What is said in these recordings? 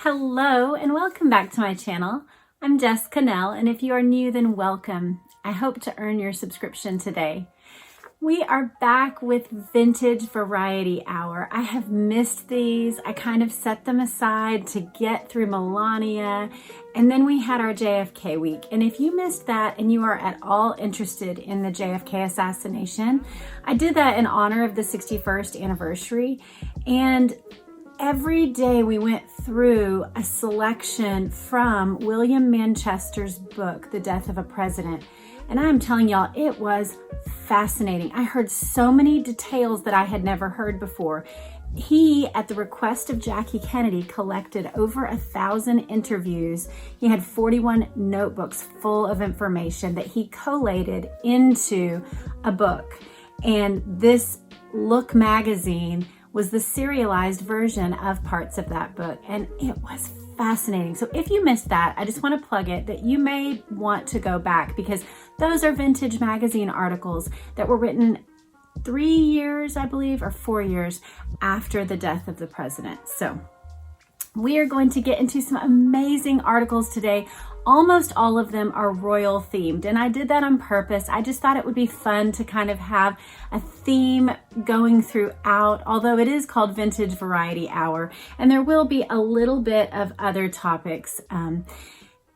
Hello and welcome back to my channel. I'm Jess Cannell, and if you are new, then welcome. I hope to earn your subscription today. We are back with Vintage Variety Hour. I have missed these. I kind of set them aside to get through Melania, and then we had our JFK week. And if you missed that and you are at all interested in the JFK assassination, I did that in honor of the 61st anniversary. And every day we went through a selection from William Manchester's book, The Death of a President. And I'm telling y'all, it was fascinating. I heard so many details that I had never heard before. He, at the request of Jackie Kennedy, collected over 1,000 interviews. He had 41 notebooks full of information that he collated into a book. And this Look magazine was the serialized version of parts of that book, and it was fascinating. So if you missed that, I just want to plug it that you may want to go back, because those are Vintage magazine articles that were written 3 years, I believe, or 4 years after the death of the president. So we are going to get into some amazing articles today. Almost all of them are royal themed, and I did that on purpose. I just thought it would be fun to kind of have a theme going throughout, although it is called Vintage Variety Hour, and there will be a little bit of other topics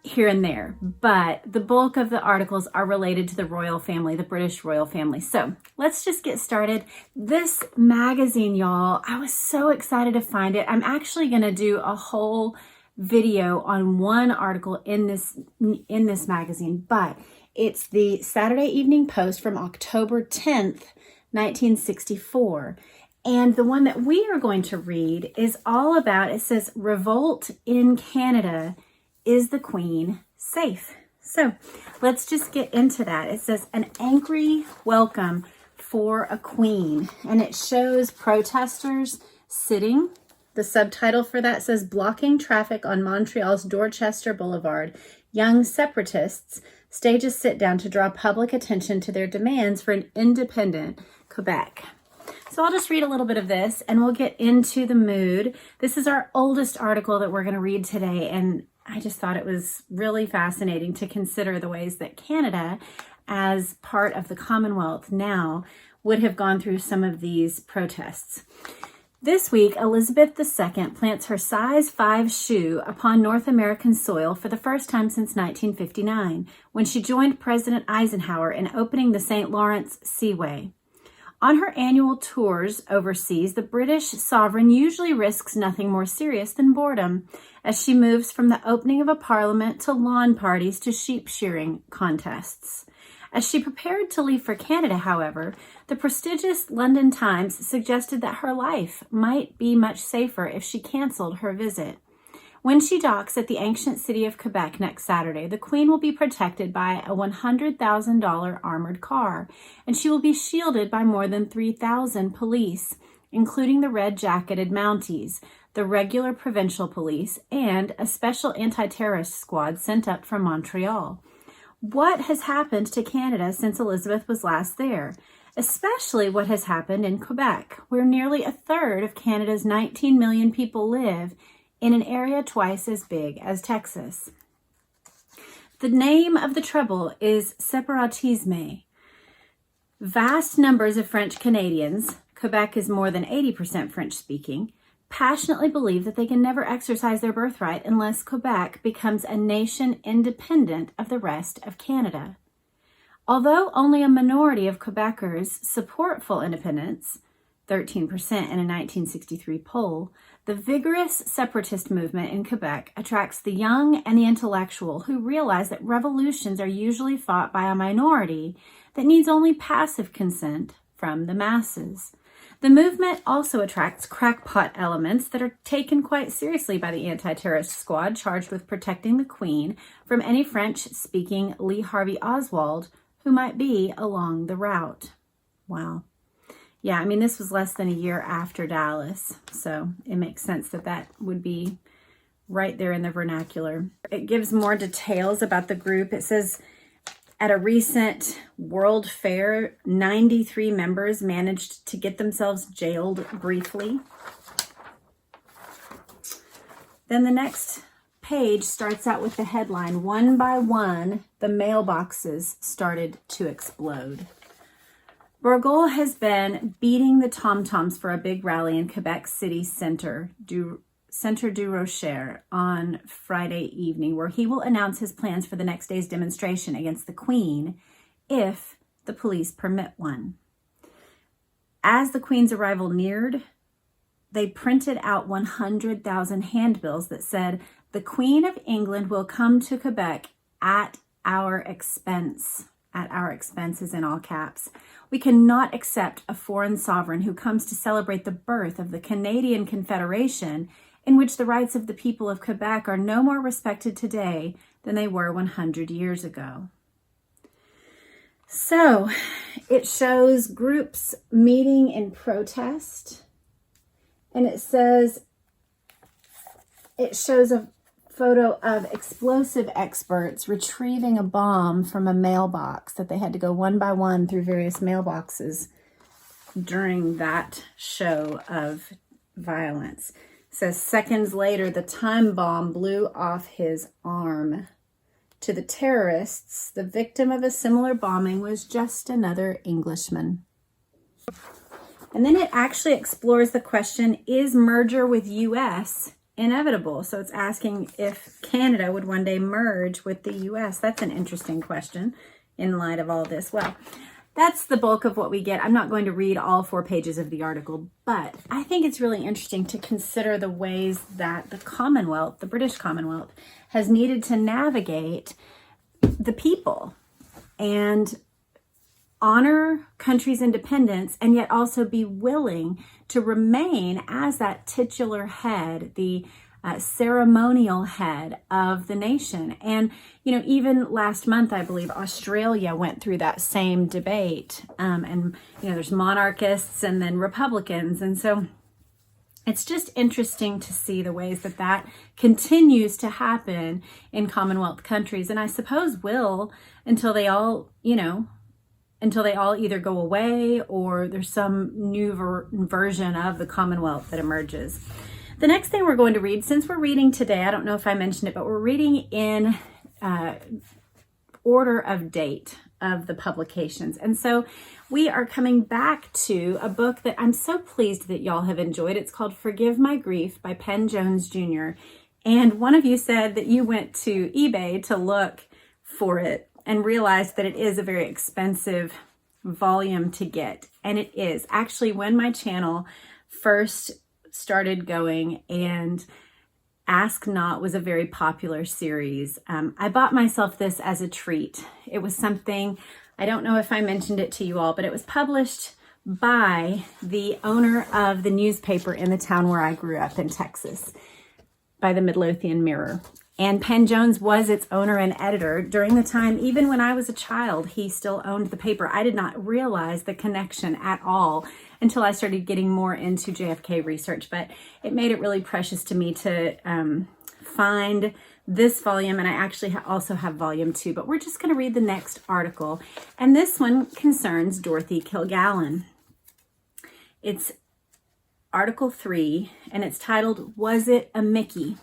here and there, but the bulk of the articles are related to the royal family, the British royal family. So let's just get started. This magazine, y'all, I was so excited to find it. I'm actually going to do a whole video on one article in this magazine, but it's the Saturday Evening Post from October 10th, 1964. And the one that we are going to read is all about, it says, Revolt in Canada. Is the Queen safe? So let's just get into that. It says, an angry welcome for a queen. And it shows protesters sitting. The subtitle for that says, blocking traffic on Montreal's Dorchester Boulevard. Young separatists stage a sit-down to draw public attention to their demands for an independent Quebec. So I'll just read a little bit of this and we'll get into the mood. This is our oldest article that we're going to read today, and I just thought it was really fascinating to consider the ways that Canada, as part of the Commonwealth now, would have gone through some of these protests. This week, Elizabeth II plants her size 5 shoe upon North American soil for the first time since 1959, when she joined President Eisenhower in opening the St. Lawrence Seaway. On her annual tours overseas, the British sovereign usually risks nothing more serious than boredom, as she moves from the opening of a parliament to lawn parties to sheep shearing contests. As she prepared to leave for Canada, however, the prestigious London Times suggested that her life might be much safer if she canceled her visit. When she docks at the ancient city of Quebec next Saturday, the Queen will be protected by a $100,000 armored car, and she will be shielded by more than 3,000 police, including the red-jacketed Mounties, the regular provincial police, and a special anti-terrorist squad sent up from Montreal. What has happened to Canada since Elizabeth was last there? Especially what has happened in Quebec, where nearly a third of Canada's 19 million people live in an area twice as big as Texas. The name of the trouble is separatisme. Vast numbers of French Canadians, Quebec is more than 80% French-speaking, passionately believe that they can never exercise their birthright unless Quebec becomes a nation independent of the rest of Canada. Although only a minority of Quebecers support full independence, 13% in a 1963 poll, the vigorous separatist movement in Quebec attracts the young and the intellectual who realize that revolutions are usually fought by a minority that needs only passive consent from the masses. The movement also attracts crackpot elements that are taken quite seriously by the anti-terrorist squad charged with protecting the Queen from any French-speaking Lee Harvey Oswald who might be along the route. Wow. Yeah, I mean, this was less than a year after Dallas, so it makes sense that that would be right there in the vernacular. It gives more details about the group. It says, at a recent World Fair, 93 members managed to get themselves jailed briefly. Then the next page starts out with the headline, "One by one, the mailboxes started to explode." Bourgault has been beating the tom-toms for a big rally in Quebec City Centre du Rocher on Friday evening, where he will announce his plans for the next day's demonstration against the Queen, if the police permit one. As the Queen's arrival neared, they printed out 100,000 handbills that said, "The Queen of England will come to Quebec at our expense." At our expense is in all caps. "We cannot accept a foreign sovereign who comes to celebrate the birth of the Canadian Confederation, in which the rights of the people of Quebec are no more respected today than they were 100 years ago." So it shows groups meeting in protest, and it shows a photo of explosive experts retrieving a bomb from a mailbox that they had to go one by one through various mailboxes during that show of violence. It says seconds later, the time bomb blew off his arm. To the terrorists, the victim of a similar bombing was just another Englishman. And then it actually explores the question, is merger with US inevitable? So it's asking if Canada would one day merge with the US. That's an interesting question in light of all this. Well, that's the bulk of what we get. I'm not going to read all 4 pages of the article, but I think it's really interesting to consider the ways that the Commonwealth, the British Commonwealth, has needed to navigate the people and honor country's independence, and yet also be willing to remain as that titular head, the ceremonial head of the nation. And, you know, even last month, I believe Australia went through that same debate. And, you know, there's monarchists and then Republicans. And so it's just interesting to see the ways that that continues to happen in Commonwealth countries. And I suppose will until they all, until they all either go away or there's some new version of the Commonwealth that emerges. The next thing we're going to read, since we're reading today, I don't know if I mentioned it, but we're reading in order of date of the publications. And so we are coming back to a book that I'm so pleased that y'all have enjoyed. It's called Forgive My Grief by Penn Jones Jr. And one of you said that you went to eBay to look for it and realized that it is a very expensive volume to get. And it is. Actually, when my channel first started going and Ask Not was a very popular series, I bought myself this as a treat. It was something, I don't know if I mentioned it to you all, but it was published by the owner of the newspaper in the town where I grew up in Texas, by the Midlothian Mirror. And Penn Jones was its owner and editor during the time, even when I was a child, he still owned the paper. I did not realize the connection at all until I started getting more into JFK research, but it made it really precious to me to find this volume, and I actually also have volume 2, but we're just going to read the next article, and this one concerns Dorothy Kilgallen. It's Article 3, and it's titled, Was It a Mickey?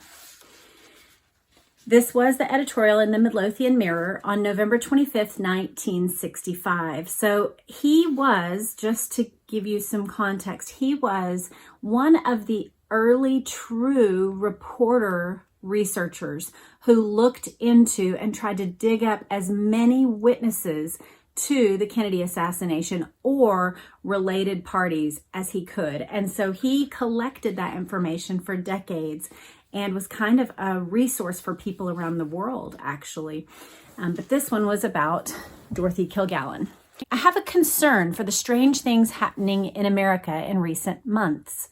This was the editorial in the Midlothian Mirror on November 25th, 1965. So he was, just to give you some context, he was one of the early true reporter researchers who looked into and tried to dig up as many witnesses to the Kennedy assassination or related parties as he could. And so he collected that information for decades and was kind of a resource for people around the world, actually. But this one was about Dorothy Kilgallen. I have a concern for the strange things happening in America in recent months.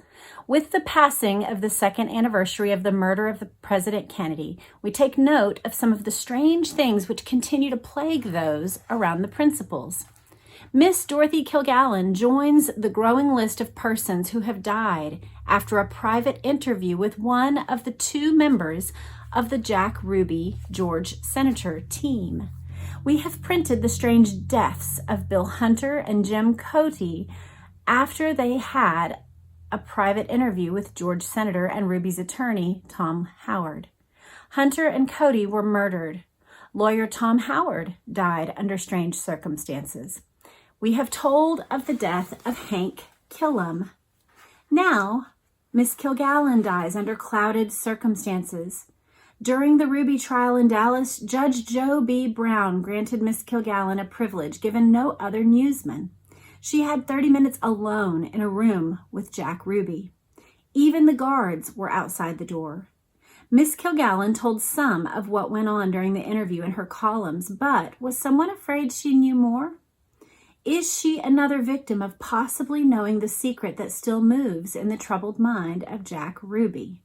With the passing of the 2nd anniversary of the murder of the President Kennedy, we take note of some of the strange things which continue to plague those around the principals. Miss Dorothy Kilgallen joins the growing list of persons who have died after a private interview with one of the 2 members of the Jack Ruby George Senator team. We have printed the strange deaths of Bill Hunter and Jim Cote after they had a private interview with George Senator and Ruby's attorney, Tom Howard. Hunter and Cody were murdered. Lawyer Tom Howard died under strange circumstances. We have told of the death of Hank Killam. Now, Miss Kilgallen dies under clouded circumstances. During the Ruby trial in Dallas, Judge Joe B. Brown granted Miss Kilgallen a privilege given no other newsman. She had 30 minutes alone in a room with Jack Ruby. Even the guards were outside the door. Miss Kilgallen told some of what went on during the interview in her columns, but was someone afraid she knew more? Is she another victim of possibly knowing the secret that still moves in the troubled mind of Jack Ruby?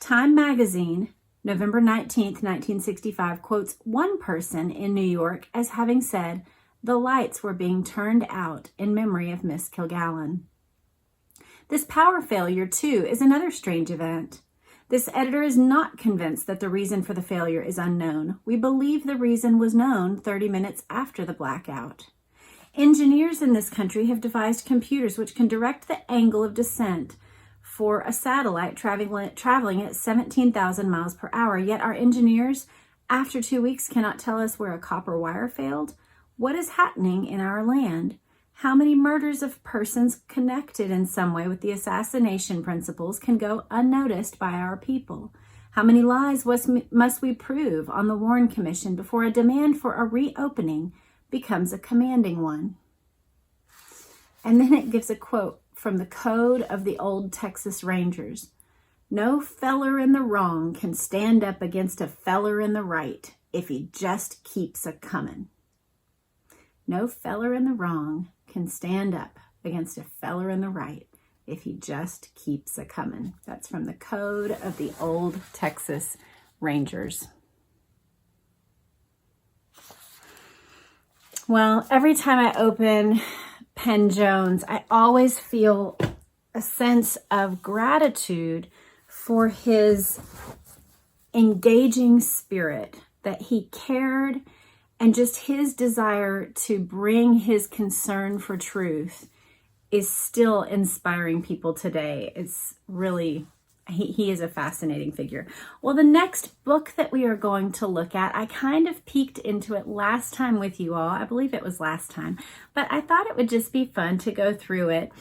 Time magazine, November 19th, 1965, quotes one person in New York as having said the lights were being turned out in memory of Miss Kilgallen. This power failure, too, is another strange event. This editor is not convinced that the reason for the failure is unknown. We believe the reason was known 30 minutes after the blackout. Engineers in this country have devised computers which can direct the angle of descent for a satellite traveling at 17,000 miles per hour, yet our engineers, after 2 weeks, cannot tell us where a copper wire failed. What is happening in our land? How many murders of persons connected in some way with the assassination principles can go unnoticed by our people? How many lies must we prove on the Warren Commission before a demand for a reopening becomes a commanding one? And then it gives a quote from the Code of the Old Texas Rangers. No feller in the wrong can stand up against a feller in the right if he just keeps a-comin'. No feller in the wrong can stand up against a feller in the right if he just keeps a-comin'. That's from the Code of the Old Texas Rangers. Well, every time I open Penn Jones, I always feel a sense of gratitude for his engaging spirit, that he cared, and just his desire to bring his concern for truth is still inspiring people today. It's really, he is a fascinating figure. Well, the next book that we are going to look at, I kind of peeked into it last time with you all. I believe it was last time, but I thought it would just be fun to go through it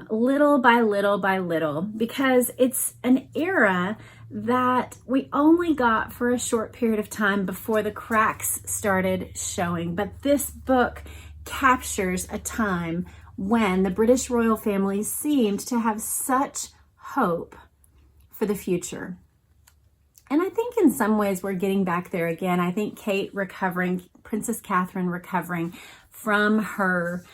little by little by little, because it's an era that we only got for a short period of time before the cracks started showing. But this book captures a time when the British royal family seemed to have such hope for the future. And I think in some ways we're getting back there again. I think Kate recovering, Princess Catherine recovering from her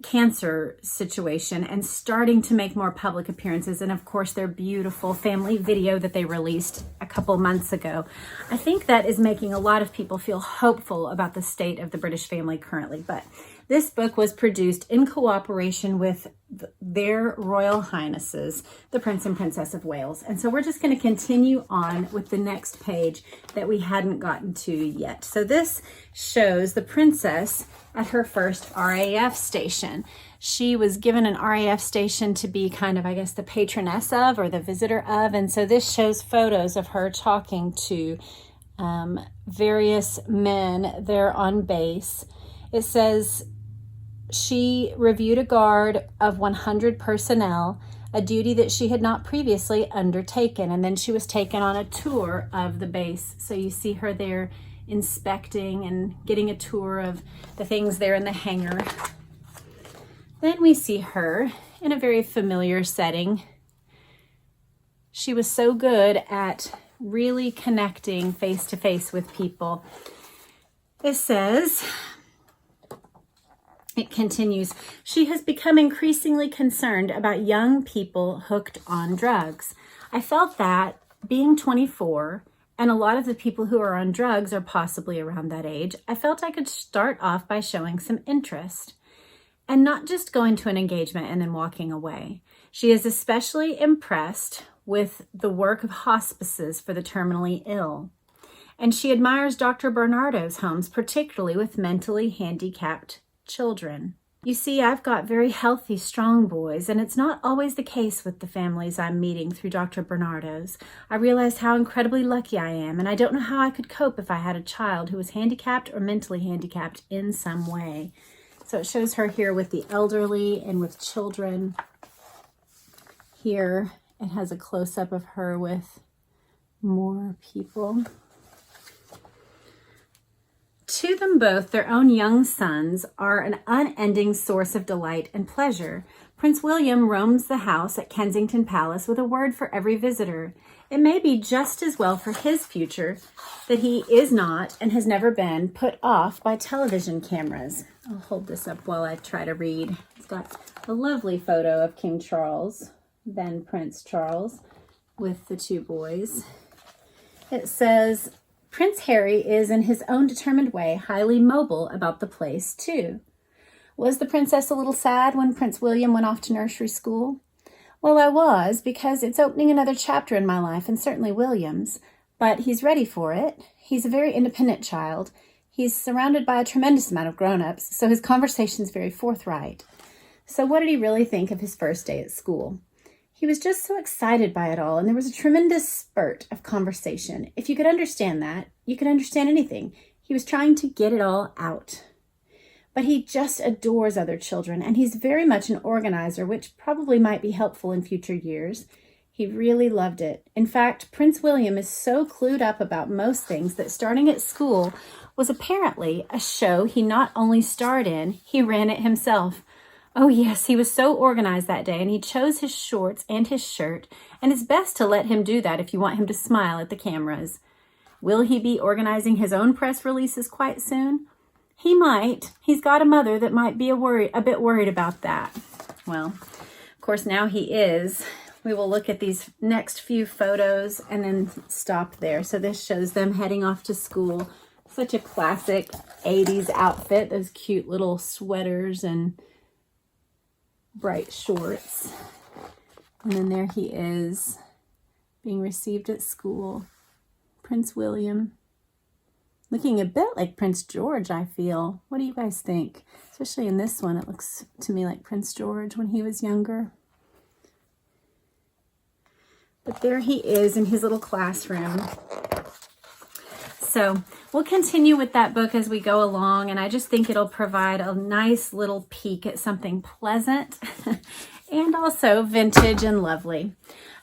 cancer situation and starting to make more public appearances, and of course their beautiful family video that they released a couple months ago. I think that is making a lot of people feel hopeful about the state of the British family currently. But this book was produced in cooperation with their Royal Highnesses, the Prince and Princess of Wales. And so we're just going to continue on with the next page that we hadn't gotten to yet. So this shows the princess at her first RAF station. She was given an RAF station to be kind of, I guess, the patroness of, or the visitor of. And so this shows photos of her talking to various men there on base. It says she reviewed a guard of 100 personnel, a duty that she had not previously undertaken. And then she was taken on a tour of the base. So you see her there inspecting and getting a tour of the things there in the hangar. Then we see her in a very familiar setting. She was so good at really connecting face to face with people. It says, it continues, she has become increasingly concerned about young people hooked on drugs. I felt that being 24, and a lot of the people who are on drugs are possibly around that age, I felt I could start off by showing some interest and not just going to an engagement and then walking away. She is especially impressed with the work of hospices for the terminally ill. And she admires Dr. Bernardo's homes, particularly with mentally handicapped children. You see, I've got very healthy, strong boys, and it's not always the case with the families I'm meeting through Dr. Bernardo's. I realize how incredibly lucky I am, and I don't know how I could cope if I had a child who was handicapped or mentally handicapped in some way. So it shows her here with the elderly and with children. Here it has a close-up of her with more people. To them both, their own young sons are an unending source of delight and pleasure. Prince William roams the house at Kensington Palace with a word for every visitor. It may be just as well for his future that he is not and has never been put off by television cameras. I'll hold this up while I try to read. It's got a lovely photo of King Charles, then Prince Charles, with the two boys. It says, Prince Harry is, in his own determined way, highly mobile about the place, too. Was the princess a little sad when Prince William went off to nursery school? Well, I was, because it's opening another chapter in my life, and certainly William's. But he's ready for it. He's a very independent child. He's surrounded by a tremendous amount of grown-ups, so his conversation's very forthright. So what did he really think of his first day at school? He was just so excited by it all, and there was a tremendous spurt of conversation. If you could understand that, you could understand anything. He was trying to get it all out. But he just adores other children, and he's very much an organizer, which probably might be helpful in future years. He really loved it. In fact, Prince William is so clued up about most things that starting at school was apparently a show he not only starred in, he ran it himself. Oh yes, he was so organized that day, and he chose his shorts and his shirt, and it's best to let him do that if you want him to smile at the cameras. Will he be organizing his own press releases quite soon? He might. He's got a mother that might be a bit worried about that. Well, of course, now he is. We will look at these next few photos and then stop there. So this shows them heading off to school. Such a classic 80s outfit, those cute little sweaters and bright shorts. And then there he is being received at school. Prince William. Looking a bit like Prince George, I feel. What do you guys think? Especially in this one, it looks to me like Prince George when he was younger. But there he is in his little classroom. So we'll continue with that book as we go along, and I just think it'll provide a nice little peek at something pleasant and also vintage and lovely.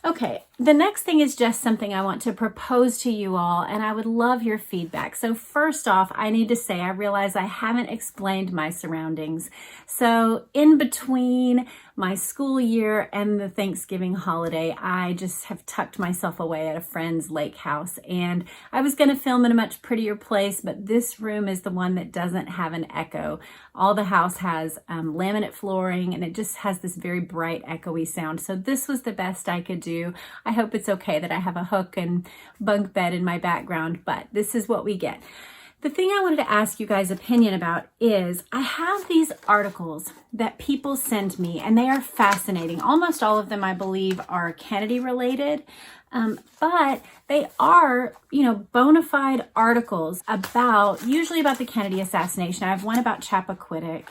Okay, the next thing is just something I want to propose to you all, and I would love your feedback. So first off, I need to say I realize I haven't explained my surroundings. So in between my school year and the Thanksgiving holiday, I just have tucked myself away at a friend's lake house, and I was going to film in a much prettier place, but this room is the one that doesn't have an echo. All the house has laminate flooring, and it just has this very bright, echoey sound. So this was the best I could do. I hope it's okay that I have a hook and bunk bed in my background, but this is what we get. The thing I wanted to ask you guys' opinion about is I have these articles that people send me, and they are fascinating. Almost all of them, I believe, are Kennedy related, but they are, bona fide articles usually about the Kennedy assassination. I have one about Chappaquiddick,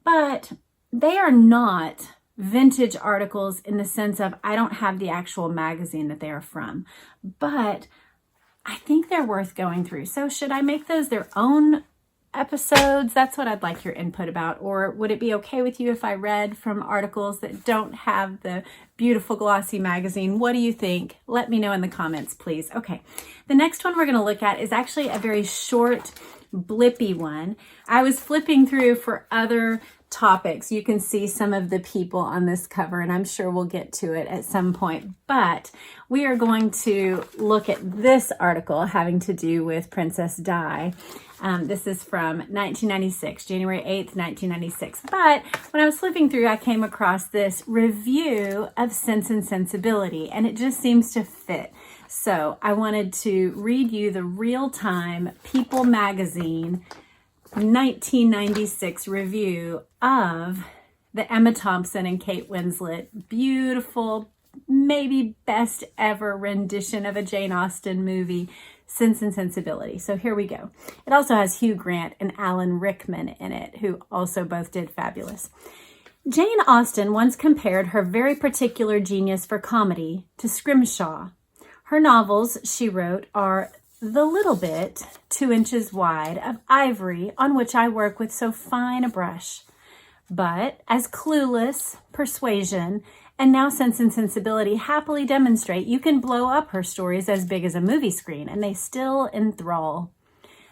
but they are not vintage articles in the sense of I don't have the actual magazine that they are from, but I think they're worth going through. So should I make those their own episodes? That's what I'd like your input about. Or would it be okay with you if I read from articles that don't have the beautiful glossy magazine? What do you think? Let me know in the comments, please. Okay, the next one we're going to look at is actually a very short, blippy one. I was flipping through for other topics. You can see some of the people on this cover, and I'm sure we'll get to it at some point, but we are going to look at this article having to do with Princess Di. This is from 1996, January 8th, 1996. But when I was flipping through, I came across this review of Sense and Sensibility, and it just seems to fit. So I wanted to read you the real-time People magazine 1996 review of the Emma Thompson and Kate Winslet beautiful maybe best ever rendition of a Jane Austen movie, Sense and Sensibility. So here we go. It also has Hugh Grant and Alan Rickman in it, who also both did fabulous. Jane Austen once compared her very particular genius for comedy to Scrimshaw. Her novels, she wrote, are the little bit, 2 inches wide, of ivory on which I work with so fine a brush. But as Clueless, Persuasion, and now Sense and Sensibility happily demonstrate, you can blow up her stories as big as a movie screen, and they still enthrall.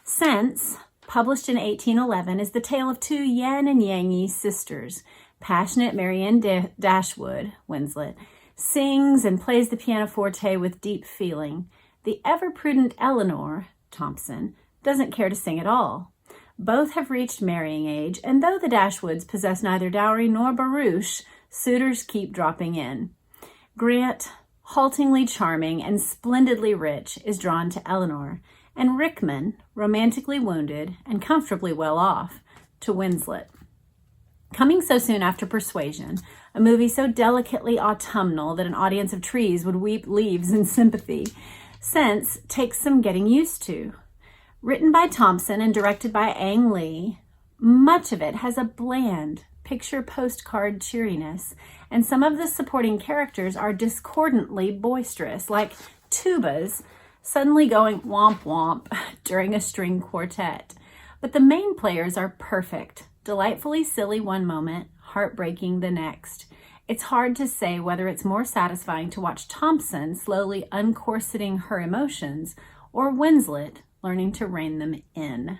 Sense, published in 1811, is the tale of 2 yin and yangy sisters. Passionate Marianne Dashwood, Winslet, sings and plays the pianoforte with deep feeling. The ever-prudent Eleanor, Thompson, doesn't care to sing at all. Both have reached marrying age, and though the Dashwoods possess neither dowry nor barouche, suitors keep dropping in. Grant, haltingly charming and splendidly rich, is drawn to Eleanor, and Rickman, romantically wounded and comfortably well off, to Winslet. Coming so soon after Persuasion, a movie so delicately autumnal that an audience of trees would weep leaves in sympathy, Sense takes some getting used to. Written by Thompson and directed by Ang Lee, much of it has a bland, picture postcard cheeriness, and some of the supporting characters are discordantly boisterous, like tubas suddenly going womp womp during a string quartet. But the main players are perfect, delightfully silly one moment, heartbreaking the next. It's hard to say whether it's more satisfying to watch Thompson slowly uncorseting her emotions or Winslet learning to rein them in.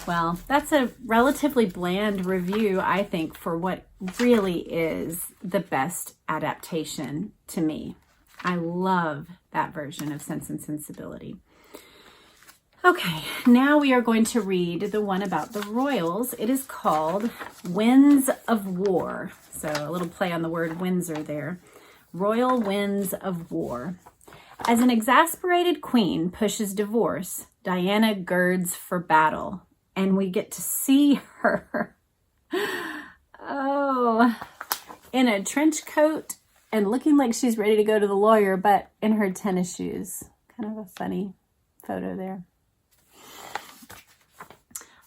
Well, that's a relatively bland review, I think, for what really is the best adaptation to me. I love that version of Sense and Sensibility. Okay, now we are going to read the one about the royals. It is called Winds of War. So a little play on the word Windsor there. Royal Winds of War. As an exasperated queen pushes divorce, Diana girds for battle. And we get to see her, in a trench coat and looking like she's ready to go to the lawyer, but in her tennis shoes. Kind of a funny photo there.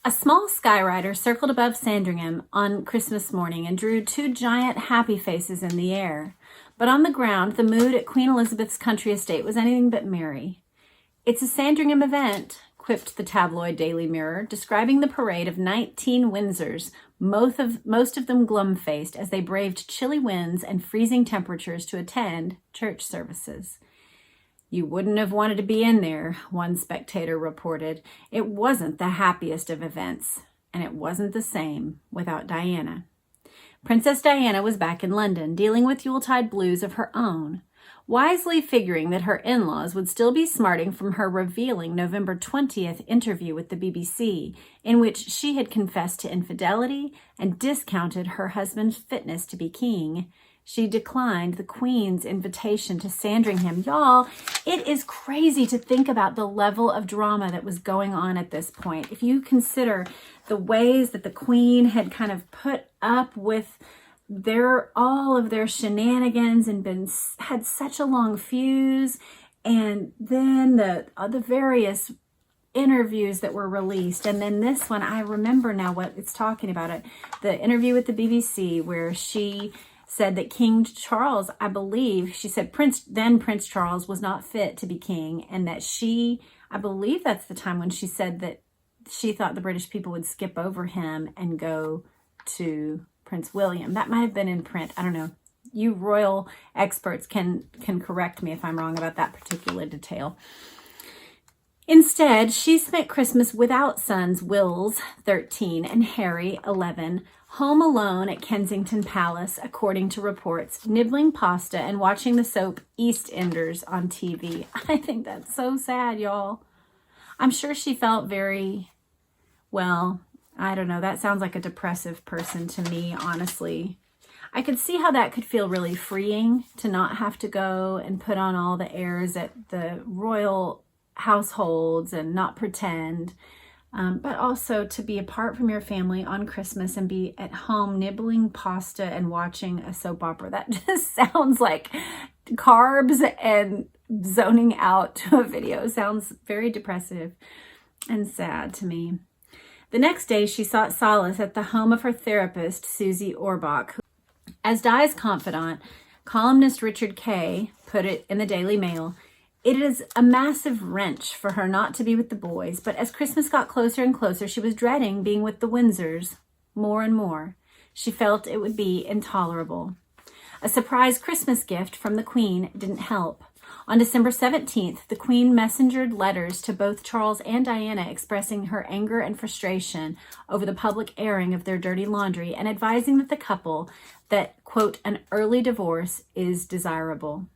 A small skyrider circled above Sandringham on Christmas morning and drew 2 giant happy faces in the air. But on the ground, the mood at Queen Elizabeth's country estate was anything but merry. "It's a Sandringham event," quipped the tabloid Daily Mirror, describing the parade of 19 Windsors, most of them glum-faced as they braved chilly winds and freezing temperatures to attend church services. "You wouldn't have wanted to be in there," one spectator reported. "It wasn't the happiest of events, and it wasn't the same without Diana." Princess Diana was back in London, dealing with Yuletide blues of her own, wisely figuring that her in-laws would still be smarting from her revealing November 20th interview with the BBC, in which she had confessed to infidelity and discounted her husband's fitness to be king. She declined the Queen's invitation to Sandringham. Y'all, it is crazy to think about the level of drama that was going on at this point. If you consider the ways that the Queen had kind of put up with all of their shenanigans and had such a long fuse, and then the various interviews that were released, and then this one, I remember now what it's talking about, the interview with the BBC where she said that King Charles, I believe, she said Prince Charles was not fit to be king, and that I believe that's the time when she said that she thought the British people would skip over him and go to Prince William. That might have been in print. I don't know. You royal experts can correct me if I'm wrong about that particular detail. Instead, she spent Christmas without sons Wills, 13, and Harry, 11, home alone at Kensington Palace, according to reports, nibbling pasta and watching the soap EastEnders on TV. I think that's so sad, y'all. I'm sure she felt very, well, I don't know. That sounds like a depressive person to me, honestly. I could see how that could feel really freeing to not have to go and put on all the airs at the royal households and not pretend. but also to be apart from your family on Christmas and be at home nibbling pasta and watching a soap opera. That just sounds like carbs and zoning out to a video. Sounds very depressive and sad to me. The next day, she sought solace at the home of her therapist, Susie Orbach. As Di's confidant, columnist Richard Kay put it in the Daily Mail, it is a massive wrench for her not to be with the boys, but as Christmas got closer and closer, she was dreading being with the Windsors more and more. She felt it would be intolerable. A surprise Christmas gift from the Queen didn't help. On December 17th, the Queen messengered letters to both Charles and Diana expressing her anger and frustration over the public airing of their dirty laundry and advising that the couple that, quote, an early divorce is desirable.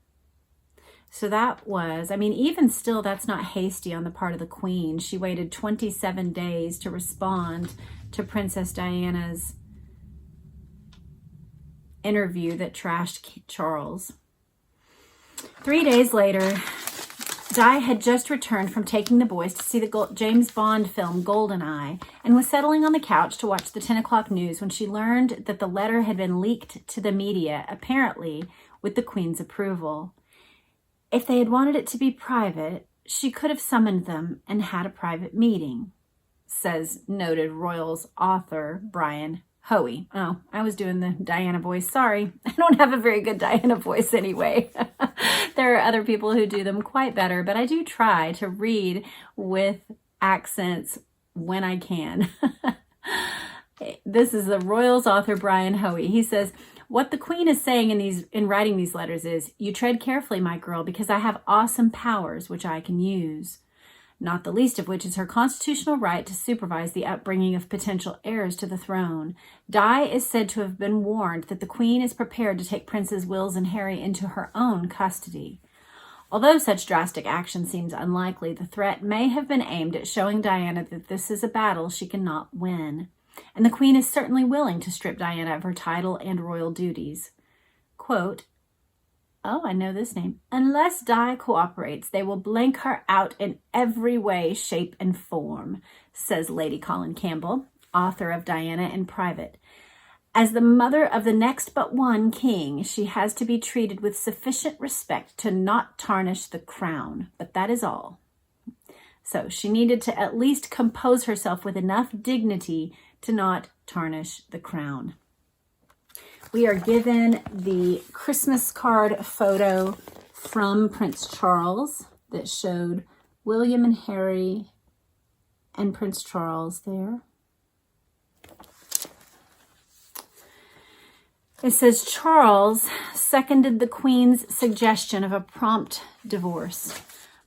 So that was, even still, that's not hasty on the part of the Queen. She waited 27 days to respond to Princess Diana's interview that trashed Charles. 3 days later, Di had just returned from taking the boys to see the James Bond film GoldenEye and was settling on the couch to watch the 10 o'clock news when she learned that the letter had been leaked to the media, apparently with the Queen's approval. If they had wanted it to be private, she could have summoned them and had a private meeting, says noted Royals author Brian Hoey. Oh, I was doing the Diana voice. Sorry, I don't have a very good Diana voice anyway. There are other people who do them quite better, but I do try to read with accents when I can. This is the Royals author Brian Hoey. He says, what the Queen is saying in writing these letters is, you tread carefully, my girl, because I have awesome powers which I can use. Not the least of which is her constitutional right to supervise the upbringing of potential heirs to the throne. Di is said to have been warned that the Queen is prepared to take Princes Wills and Harry into her own custody. Although such drastic action seems unlikely, the threat may have been aimed at showing Diana that this is a battle she cannot win. And the Queen is certainly willing to strip Diana of her title and royal duties. Quote, oh, I know this name. Unless Di cooperates, they will blank her out in every way, shape, and form, says Lady Colin Campbell, author of Diana in Private. As the mother of the next but one king, she has to be treated with sufficient respect to not tarnish the crown, but that is all. So she needed to at least compose herself with enough dignity to not tarnish the crown. We are given the Christmas card photo from Prince Charles that showed William and Harry and Prince Charles there. It says Charles seconded the Queen's suggestion of a prompt divorce.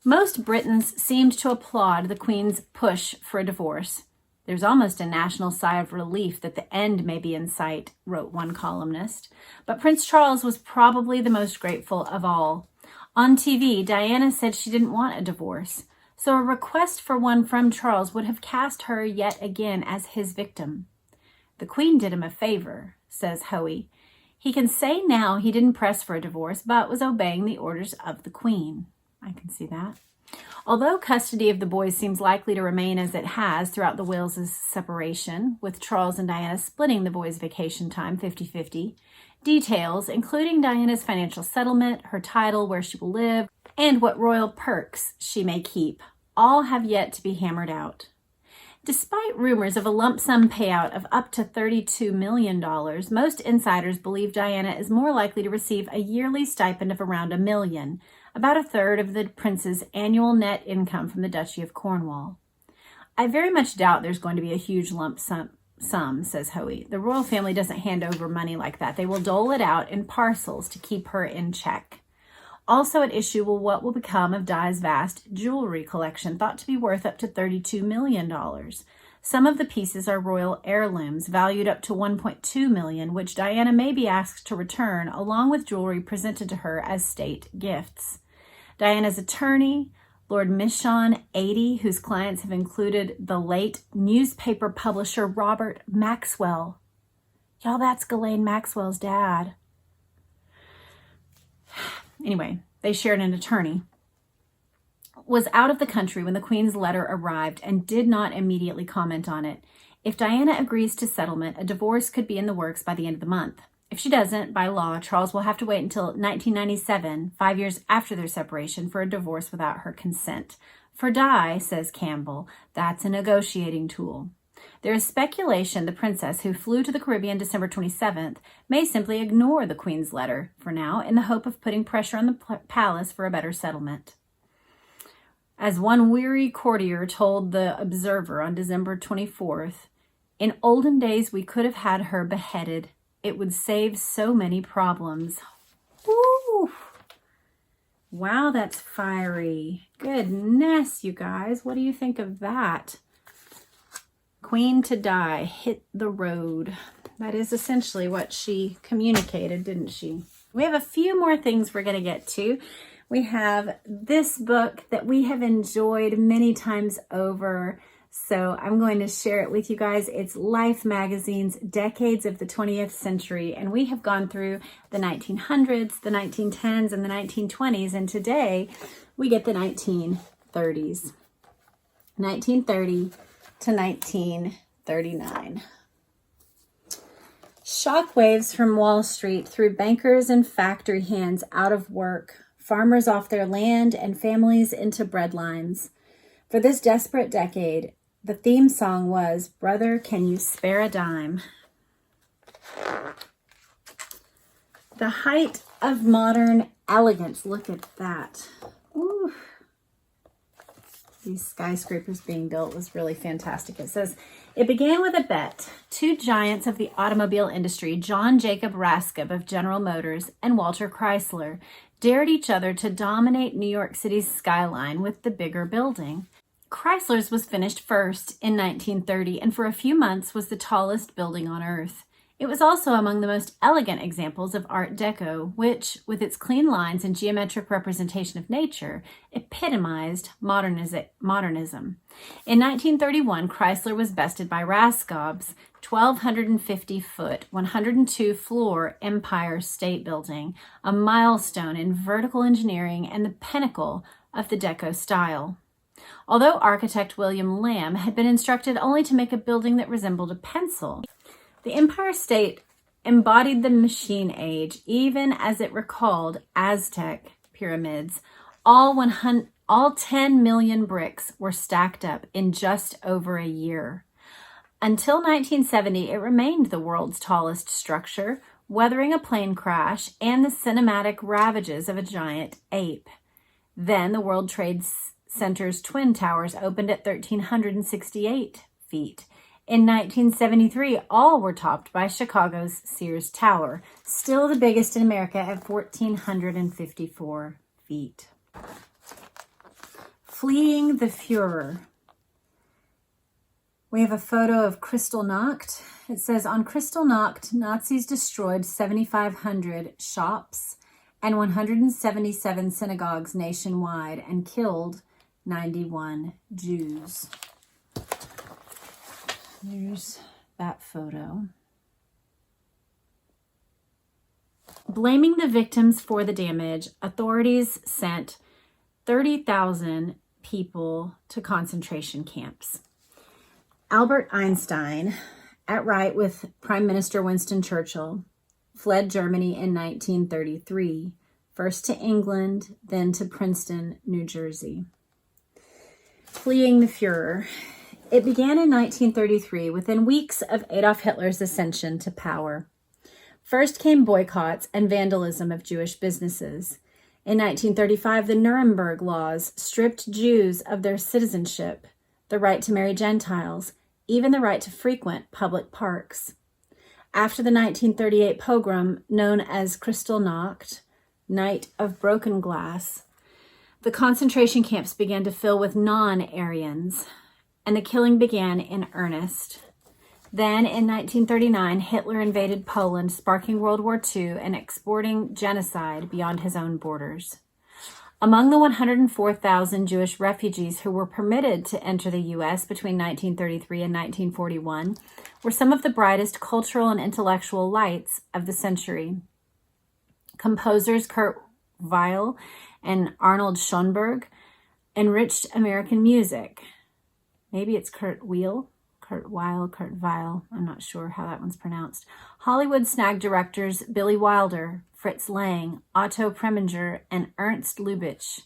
Most Britons seemed to applaud the Queen's push for a divorce. There's almost a national sigh of relief that the end may be in sight, wrote one columnist. But Prince Charles was probably the most grateful of all. On TV, Diana said she didn't want a divorce, so a request for one from Charles would have cast her yet again as his victim. The Queen did him a favor, says Hoey. He can say now he didn't press for a divorce, but was obeying the orders of the Queen. I can see that. Although custody of the boys seems likely to remain as it has throughout the Wales' separation, with Charles and Diana splitting the boys' vacation time 50-50, details, including Diana's financial settlement, her title, where she will live, and what royal perks she may keep, all have yet to be hammered out. Despite rumors of a lump sum payout of up to $32 million, most insiders believe Diana is more likely to receive a yearly stipend of around $1 million, about a third of the prince's annual net income from the Duchy of Cornwall. I very much doubt there's going to be a huge lump sum, says Hoey. The royal family doesn't hand over money like that. They will dole it out in parcels to keep her in check. Also at issue will what will become of Di's vast jewelry collection, thought to be worth up to $32 million. Some of the pieces are royal heirlooms, valued up to $1.2 million, which Diana may be asked to return, along with jewelry presented to her as state gifts. Diana's attorney, Lord Michon 80, whose clients have included the late newspaper publisher Robert Maxwell. Y'all, that's Ghislaine Maxwell's dad. Anyway, they shared an attorney. was out of the country when the Queen's letter arrived and did not immediately comment on it. If Diana agrees to settlement, a divorce could be in the works by the end of the month. If she doesn't, by law, Charles will have to wait until 1997, 5 years after their separation, for a divorce without her consent. For Di, says Campbell, that's a negotiating tool. There is speculation the princess, who flew to the Caribbean December 27th, may simply ignore the Queen's letter for now in the hope of putting pressure on the palace for a better settlement. As one weary courtier told the Observer on December 24th, in olden days we could have had her beheaded. It would save so many problems. Woo! Wow, that's fiery. Goodness, you guys. What do you think of that? Queen to die, hit the road. That is essentially what she communicated, didn't she? We have a few more things we're going to get to. We have this book that we have enjoyed many times over, so I'm going to share it with you guys. It's Life Magazine's Decades of the 20th Century, and we have gone through the 1900s, the 1910s, and the 1920s, and today we get the 1930s. 1930 to 1939. Shockwaves from Wall Street threw bankers and factory hands out of work, farmers off their land, and families into breadlines. For this desperate decade, the theme song was, "Brother, Can You Spare a Dime?" The height of modern elegance. Look at that. Ooh. These skyscrapers being built was really fantastic. It says, it began with a bet. Two giants of the automobile industry, John Jacob Rascov of General Motors and Walter Chrysler, dared each other to dominate New York City's skyline with the bigger building. Chrysler's was finished first in 1930 and for a few months was the tallest building on Earth. It was also among the most elegant examples of Art Deco, which, with its clean lines and geometric representation of nature, epitomized modernism. In 1931, Chrysler was bested by Raskov's 1,250-foot, 102-floor Empire State Building, a milestone in vertical engineering and the pinnacle of the Deco style. Although architect William Lamb had been instructed only to make a building that resembled a pencil, the Empire State embodied the machine age, even as it recalled Aztec pyramids. All 10 million bricks were stacked up in just over a year. Until 1970, it remained the world's tallest structure, weathering a plane crash and the cinematic ravages of a giant ape. Then the World Trade Center's Twin Towers opened at 1,368 feet. In 1973, all were topped by Chicago's Sears Tower, still the biggest in America at 1,454 feet. Fleeing the Führer. We have a photo of Kristallnacht. It says, on Kristallnacht, Nazis destroyed 7,500 shops and 177 synagogues nationwide and killed 91 Jews. There's that photo. Blaming the victims for the damage, authorities sent 30,000 people to concentration camps. Albert Einstein, at right with Prime Minister Winston Churchill, fled Germany in 1933, first to England, then to Princeton, New Jersey. Fleeing the Führer. It began in 1933, within weeks of Adolf Hitler's ascension to power. First came boycotts and vandalism of Jewish businesses. In 1935, the Nuremberg Laws stripped Jews of their citizenship, the right to marry Gentiles, even the right to frequent public parks. After the 1938 pogrom known as Kristallnacht, Night of Broken Glass, the concentration camps began to fill with non-Aryans, and the killing began in earnest. Then, in 1939, Hitler invaded Poland, sparking World War II and exporting genocide beyond his own borders. Among the 104,000 Jewish refugees who were permitted to enter the U.S. between 1933 and 1941 were some of the brightest cultural and intellectual lights of the century. Composers Kurt Weill and Arnold Schoenberg enriched American music. Maybe it's Kurt Weill. I'm not sure how that one's pronounced. Hollywood snagged directors Billy Wilder, Fritz Lang, Otto Preminger, and Ernst Lubitsch.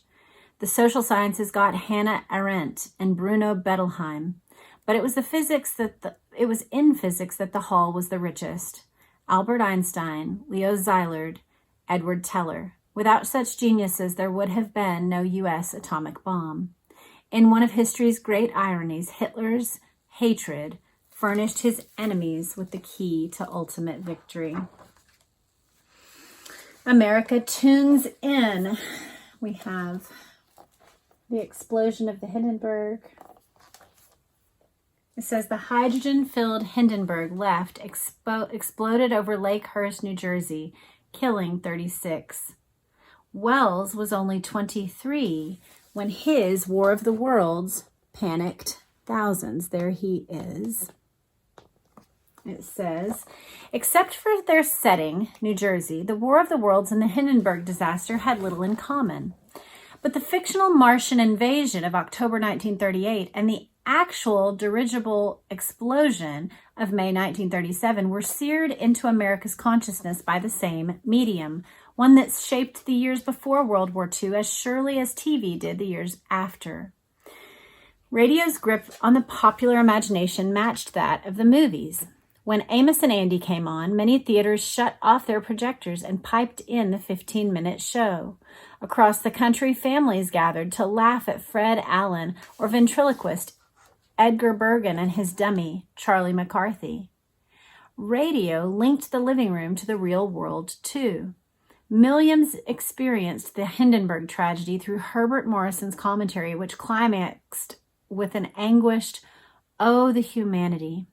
The social sciences got Hannah Arendt and Bruno Bettelheim. But it was in physics that the Hall was the richest. Albert Einstein, Leo Szilard, Edward Teller. Without such geniuses, there would have been no U.S. atomic bomb. In one of history's great ironies, Hitler's hatred furnished his enemies with the key to ultimate victory. America tunes in. We have the explosion of the Hindenburg. It says the hydrogen-filled Hindenburg left exploded over Lakehurst, New Jersey, killing 36. Wells was only 23 when his War of the Worlds panicked thousands. There he is. It says, except for their setting, New Jersey, the War of the Worlds and the Hindenburg disaster had little in common. But the fictional Martian invasion of October 1938 and the actual dirigible explosion of May 1937 were seared into America's consciousness by the same medium, one that shaped the years before World War II as surely as TV did the years after. Radio's grip on the popular imagination matched that of the movies. When Amos and Andy came on, many theaters shut off their projectors and piped in the 15-minute show. Across the country, families gathered to laugh at Fred Allen or ventriloquist Edgar Bergen and his dummy, Charlie McCarthy. Radio linked the living room to the real world, too. Millions experienced the Hindenburg tragedy through Herbert Morrison's commentary, which climaxed with an anguished, "Oh, the humanity."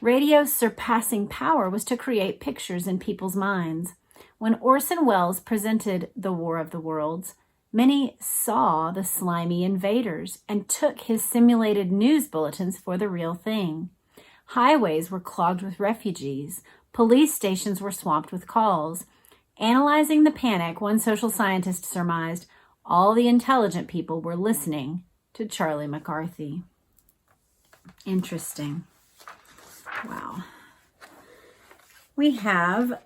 Radio's surpassing power was to create pictures in people's minds. When Orson Welles presented The War of the Worlds, many saw the slimy invaders and took his simulated news bulletins for the real thing. Highways were clogged with refugees. Police stations were swamped with calls. Analyzing the panic, one social scientist surmised all the intelligent people were listening to Charlie McCarthy. Interesting. Wow. We have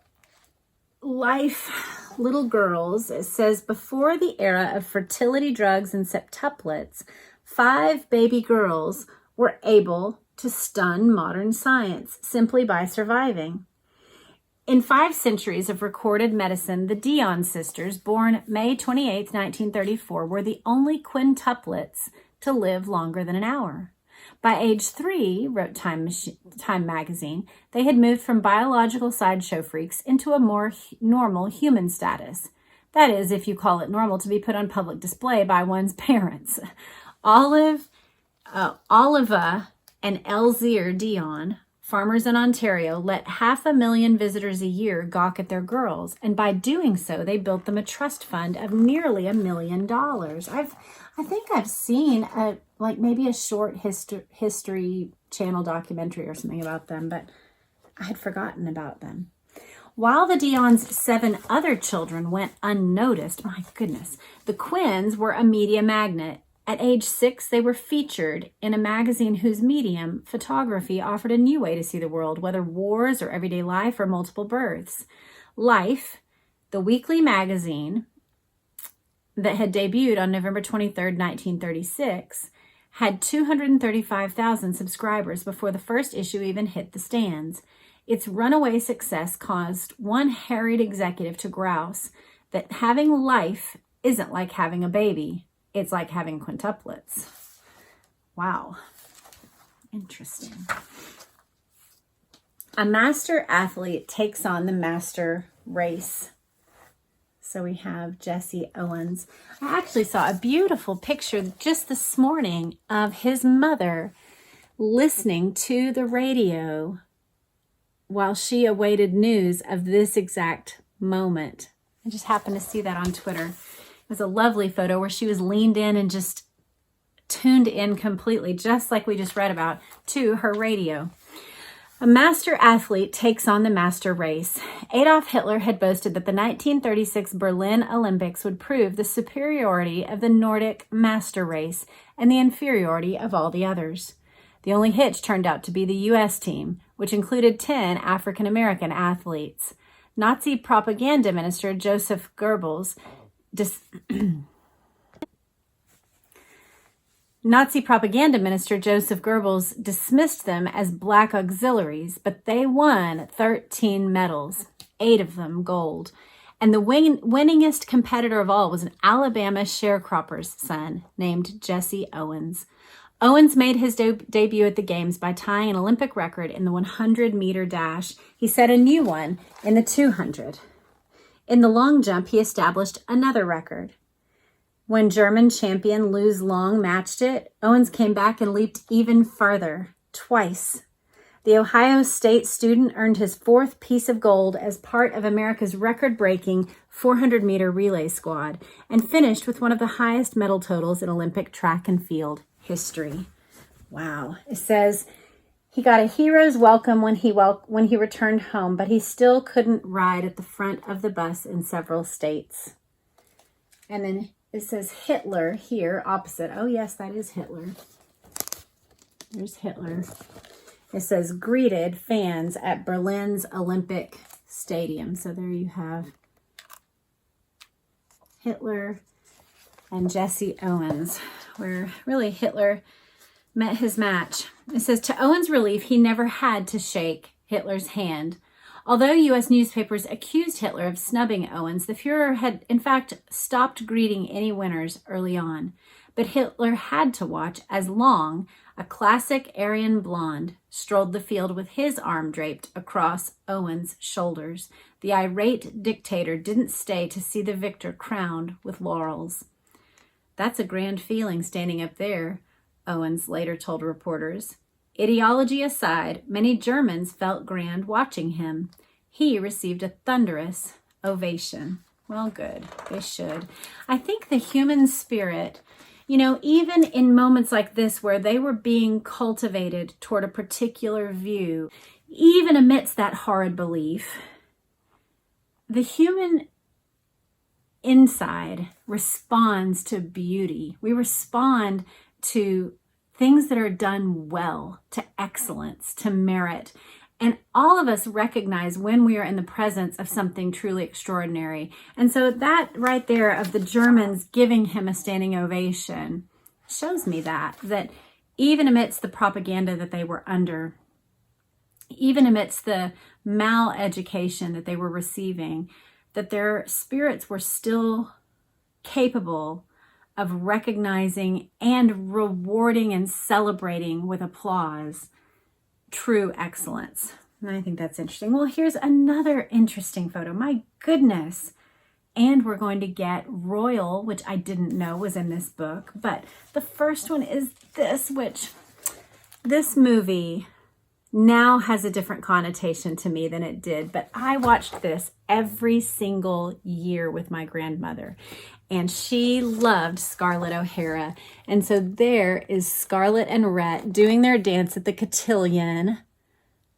Life Little Girls. It says, before the era of fertility drugs and septuplets, 5 baby girls were able to stun modern science simply by surviving. In 5 centuries of recorded medicine, the Dion sisters, born May 28, 1934, were the only quintuplets to live longer than an hour. By age 3, wrote Time magazine, they had moved from biological sideshow freaks into a more normal human status. That is, if you call it normal to be put on public display by one's parents. Oliva and Elzire Dion, farmers in Ontario, let 500,000 visitors a year gawk at their girls, and by doing so, they built them a trust fund of nearly $1 million. I think I've seen maybe a short history channel documentary or something about them, but I had forgotten about them. While the Dion's 7 other children went unnoticed, my goodness, the Quins were a media magnet. At age 6, they were featured in a magazine whose medium, photography, offered a new way to see the world, whether wars or everyday life or multiple births. Life, the weekly magazine that had debuted on November 23, 1936, had 235,000 subscribers before the first issue even hit the stands. Its runaway success caused one harried executive to grouse that having Life isn't like having a baby. It's like having quintuplets. Wow. Interesting. A master athlete takes on the master race. So we have Jesse Owens. I actually saw a beautiful picture just this morning of his mother listening to the radio while she awaited news of this exact moment. I just happened to see that on Twitter. It was a lovely photo where she was leaned in and just tuned in completely, just like we just read about, to her radio. A master athlete takes on the master race. Adolf Hitler had boasted that the 1936 Berlin Olympics would prove the superiority of the Nordic master race and the inferiority of all the others. The only hitch turned out to be the U.S. team, which included 10 African-American athletes. Nazi propaganda minister Joseph Goebbels dismissed them as black auxiliaries, but they won 13 medals, 8 of them gold. And the winningest competitor of all was an Alabama sharecropper's son named Jesse Owens. Owens made his debut at the Games by tying an Olympic record in the 100-meter dash. He set a new one in the 200. In the long jump, he established another record. When German champion Luz Long matched it, Owens came back and leaped even farther, twice. The Ohio State student earned his 4th piece of gold as part of America's record-breaking 400-meter relay squad and finished with one of the highest medal totals in Olympic track and field history. Wow. It says he got a hero's welcome when he returned home, but he still couldn't ride at the front of the bus in several states. And then it says Hitler here, opposite. Oh, yes, that is Hitler. There's Hitler. It says greeted fans at Berlin's Olympic Stadium. So there you have Hitler and Jesse Owens, where really Hitler met his match. It says, to Owens' relief, he never had to shake Hitler's hand. Although U.S. newspapers accused Hitler of snubbing Owens, the Fuhrer had, in fact, stopped greeting any winners early on. But Hitler had to watch as Long, a classic Aryan blonde, strolled the field with his arm draped across Owens' shoulders. The irate dictator didn't stay to see the victor crowned with laurels. That's a grand feeling standing up there, Owens later told reporters. Ideology aside, many Germans felt grand watching him. He received a thunderous ovation. Well, good. They should. I think the human spirit, even in moments like this where they were being cultivated toward a particular view, even amidst that horrid belief, the human inside responds to beauty. We respond to things that are done well, to excellence, to merit. And all of us recognize when we are in the presence of something truly extraordinary. And so that right there of the Germans giving him a standing ovation shows me that even amidst the propaganda that they were under, even amidst the mal-education that they were receiving, that their spirits were still capable of recognizing and rewarding and celebrating with applause true excellence. And I think that's interesting. Well, here's another interesting photo. My goodness. And we're going to get Royal, which I didn't know was in this book. But the first one is this, which this movie now has a different connotation to me than it did. But I watched this every single year with my grandmother. And she loved Scarlett O'Hara. And so there is Scarlett and Rhett doing their dance at the cotillion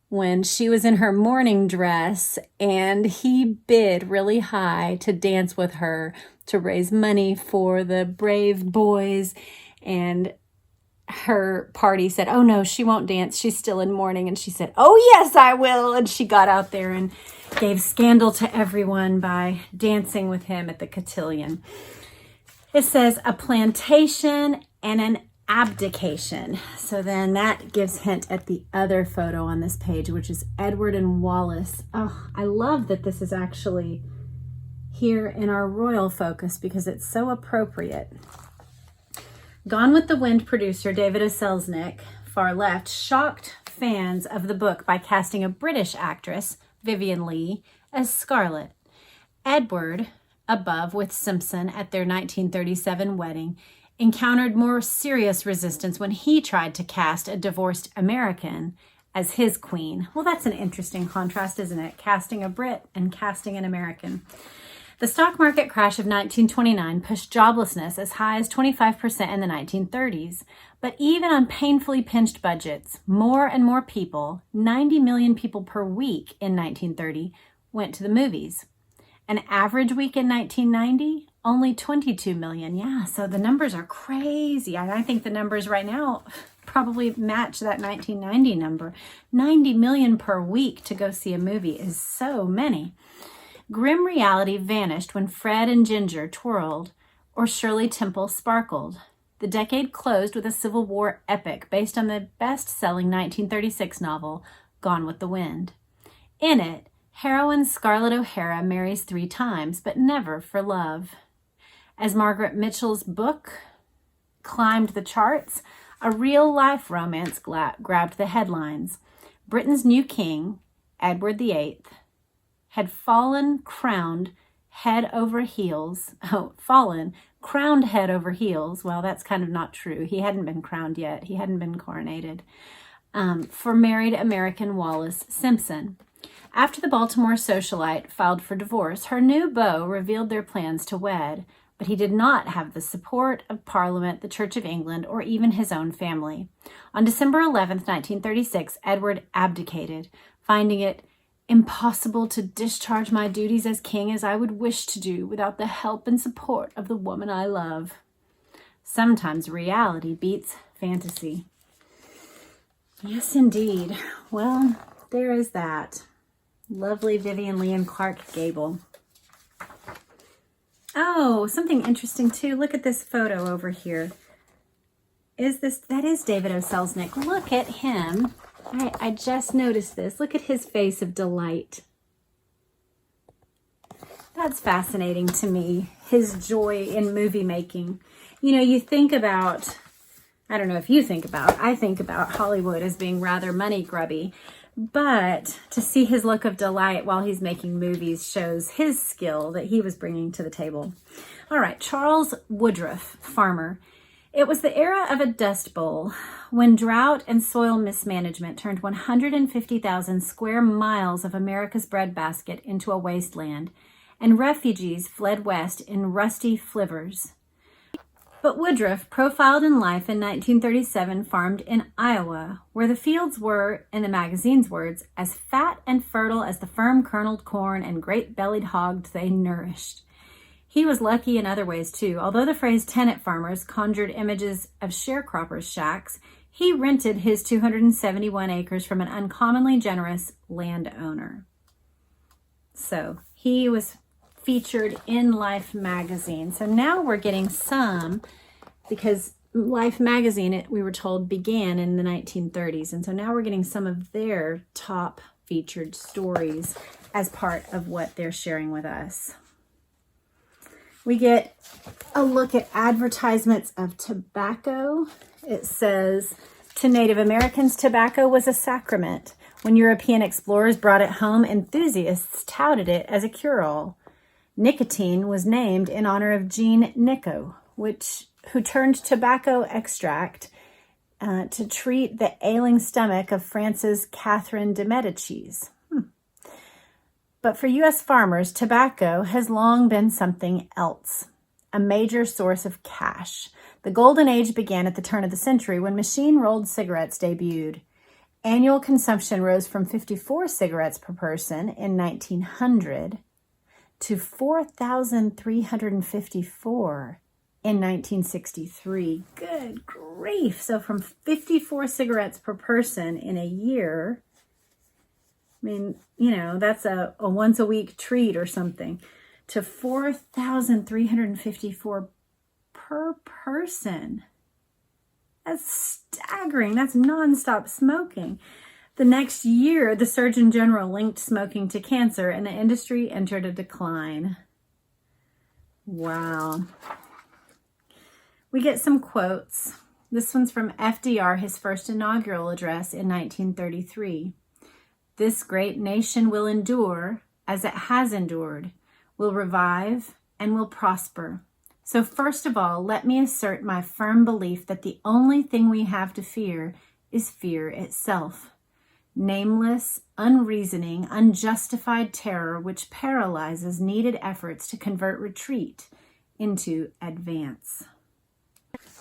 when she was in her morning dress, and he bid really high to dance with her to raise money for the brave boys. And her party said, oh no, she won't dance. She's still in mourning. And she said, oh yes, I will. And she got out there and gave scandal to everyone by dancing with him at the cotillion. It says a plantation and an abdication. So then that gives hint at the other photo on this page, which is Edward and Wallace. Oh, I love that this is actually here in our royal focus because it's so appropriate. Gone with the Wind producer David O. Selznick, far left, shocked fans of the book by casting a British actress, Vivian Leigh, as Scarlett. Edward, above with Simpson at their 1937 wedding, encountered more serious resistance when he tried to cast a divorced American as his queen. Well, that's an interesting contrast, isn't it? Casting a Brit and casting an American. The stock market crash of 1929 pushed joblessness as high as 25% in the 1930s. But even on painfully pinched budgets, more and more people, 90 million people per week in 1930, went to the movies. An average week in 1990, only 22 million. Yeah, so the numbers are crazy. I think the numbers right now probably match that 1990 number. 90 million per week to go see a movie is so many. Grim reality vanished when Fred and Ginger twirled or Shirley Temple sparkled. The decade closed with a Civil War epic based on the best-selling 1936 novel, Gone with the Wind. In it, heroine Scarlett O'Hara marries 3 times, but never for love. As Margaret Mitchell's book climbed the charts, a real-life romance grabbed the headlines. Britain's new king, Edward VIII, had crowned head over heels. Well, that's kind of not true. He hadn't been crowned yet. He hadn't been coronated. For married American Wallace Simpson. After the Baltimore socialite filed for divorce, her new beau revealed their plans to wed, but he did not have the support of Parliament, the Church of England, or even his own family. On December 11th, 1936, Edward abdicated, finding it impossible to discharge my duties as king as I would wish to do without the help and support of the woman I love. Sometimes reality beats fantasy. Yes, indeed. Well, there is that. Lovely Vivian Lee and Clark Gable. Oh, something interesting too. Look at this photo over here. That is David O. Selznick. Look at him. I just noticed this. Look at his face of delight. That's fascinating to me, his joy in movie making. You know, you think about, I don't know if you think about, I think about Hollywood as being rather money grubby, but to see his look of delight while he's making movies shows his skill that he was bringing to the table. All right, Charles Woodruff, farmer. It was the era of a dust bowl when drought and soil mismanagement turned 150,000 square miles of America's breadbasket into a wasteland, and refugees fled west in rusty flivvers. But Woodruff, profiled in Life in 1937, farmed in Iowa, where the fields were, in the magazine's words, as fat and fertile as the firm-kerneled corn and great-bellied hogs they nourished. He was lucky in other ways, too. Although the phrase tenant farmers conjured images of sharecroppers' shacks, he rented his 271 acres from an uncommonly generous landowner. So he was featured in Life magazine. So now we're getting some, because Life magazine, we were told, began in the 1930s. And so now we're getting some of their top featured stories as part of what they're sharing with us. We get a look at advertisements of tobacco. It says, to Native Americans, tobacco was a sacrament. When European explorers brought it home, enthusiasts touted it as a cure-all. Nicotine was named in honor of Jean Nicot, who turned tobacco extract to treat the ailing stomach of France's Catherine de Medicis. But for U.S. farmers, tobacco has long been something else, a major source of cash. The golden age began at the turn of the century when machine-rolled cigarettes debuted. Annual consumption rose from 54 cigarettes per person in 1900 to 4,354 in 1963. Good grief. So from 54 cigarettes per person in a year, I mean, you know, that's a once a week treat or something, to 4,354 per person. That's staggering. That's nonstop smoking. The next year, the Surgeon General linked smoking to cancer and the industry entered a decline. Wow. We get some quotes. This one's from FDR, his first inaugural address in 1933. This great nation will endure as it has endured, will revive, and will prosper. So first of all, let me assert my firm belief that the only thing we have to fear is fear itself. nameless, unreasoning, unjustified terror which paralyzes needed efforts to convert retreat into advance.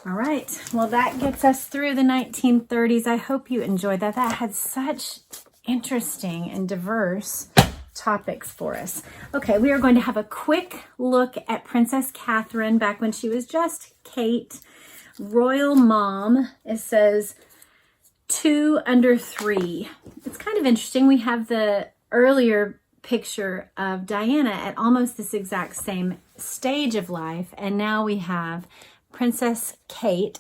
All right, well, that gets us through the 1930s. I hope you enjoyed that. That had such interesting and diverse topics for us. Okay, we are going to have a quick look at Princess Catherine back when she was just Kate. Royal mom, it says 2 under 3. It's kind of interesting. We have the earlier picture of Diana at almost this exact same stage of life, and now we have Princess Kate.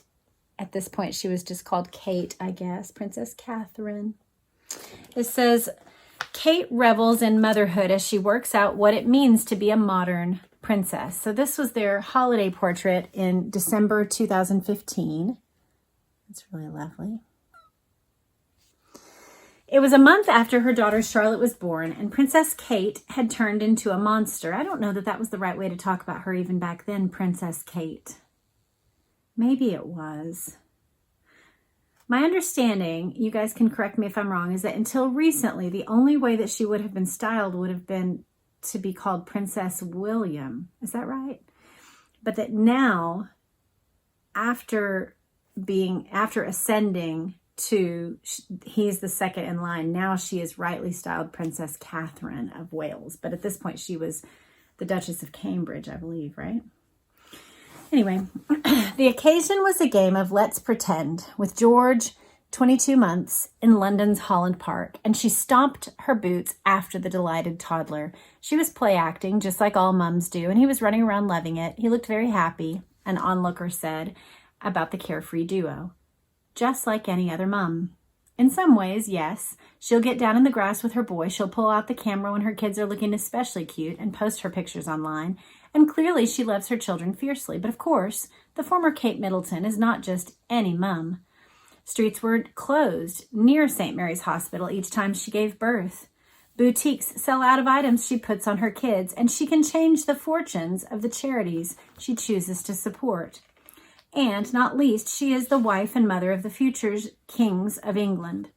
At this point, she was just called Kate, I guess. Princess Catherine. It says, Kate revels in motherhood as she works out what it means to be a modern princess. So this was their holiday portrait in December 2015. It's really lovely. It was a month after her daughter Charlotte was born, and Princess Kate had turned into a monster. I don't know that that was the right way to talk about her even back then, Princess Kate. Maybe it was. My understanding, you guys can correct me if I'm wrong, is that until recently, the only way that she would have been styled would have been to be called Princess William. Is that right? But that now, after ascending to, he's the second in line, now she is rightly styled Princess Catherine of Wales. But at this point, she was the Duchess of Cambridge, I believe, right? Anyway, the occasion was a game of Let's Pretend with George, 22 months, in London's Holland Park, and she stomped her boots after the delighted toddler. She was play acting, just like all mums do, and he was running around loving it. He looked very happy, an onlooker said about the carefree duo. Just like any other mum. In some ways, yes. She'll get down in the grass with her boy. She'll pull out the camera when her kids are looking especially cute and post her pictures online. And clearly she loves her children fiercely. But of course, the former Kate Middleton is not just any mum. Streets were closed near St. Mary's Hospital each time she gave birth. Boutiques sell out of items she puts on her kids, and she can change the fortunes of the charities she chooses to support. And, not least, she is the wife and mother of the future kings of England.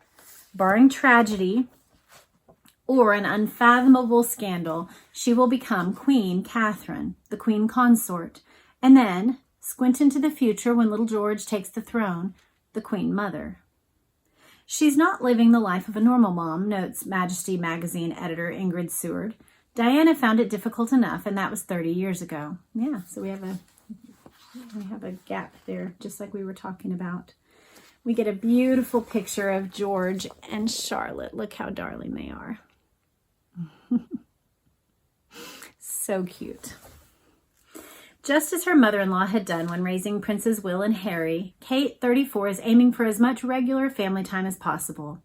Barring tragedy or an unfathomable scandal, she will become Queen Catherine, the Queen Consort, and then, squint into the future when little George takes the throne, the Queen Mother. She's not living the life of a normal mom, notes Majesty magazine editor Ingrid Seward. Diana found it difficult enough, and that was 30 years ago. Yeah, so we have a gap there, just like we were talking about. We get a beautiful picture of George and Charlotte. Look how darling they are. So cute. Just as her mother-in-law had done when raising Princes Will and Harry, Kate, 34, is aiming for as much regular family time as possible.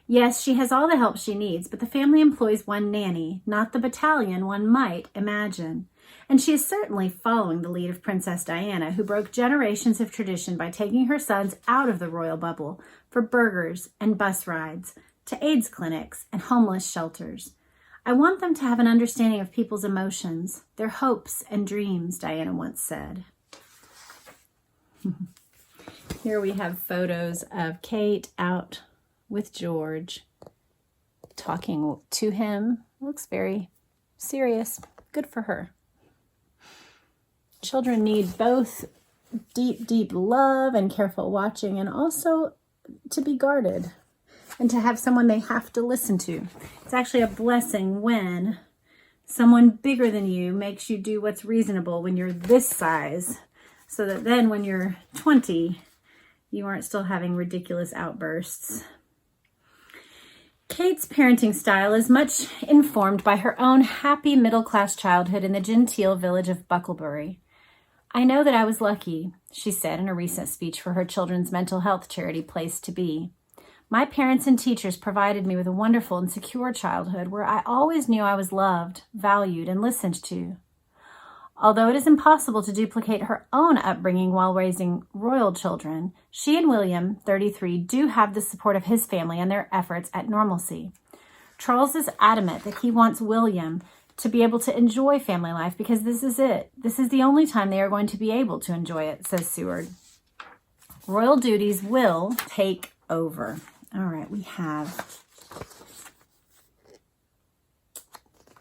Yes, she has all the help she needs, but the family employs one nanny, not the battalion one might imagine. And she is certainly following the lead of Princess Diana, who broke generations of tradition by taking her sons out of the royal bubble for burgers and bus rides, to AIDS clinics and homeless shelters. I want them to have an understanding of people's emotions, their hopes and dreams, Diana once said. Here we have photos of Kate out with George, talking to him. Looks very serious. Good for her. Children need both deep, deep love and careful watching, and also to be guarded and to have someone they have to listen to. It's actually a blessing when someone bigger than you makes you do what's reasonable when you're this size, so that then when you're 20, you aren't still having ridiculous outbursts. Kate's parenting style is much informed by her own happy middle-class childhood in the genteel village of Bucklebury. I know that I was lucky, she said in a recent speech for her children's mental health charity Place to Be. My parents and teachers provided me with a wonderful and secure childhood where I always knew I was loved, valued, and listened to. Although it is impossible to duplicate her own upbringing while raising royal children, she and William, 33, do have the support of his family and their efforts at normalcy. Charles is adamant that he wants William to be able to enjoy family life because this is it. This is the only time they are going to be able to enjoy it, says Seward. Royal duties will take over. All right, we have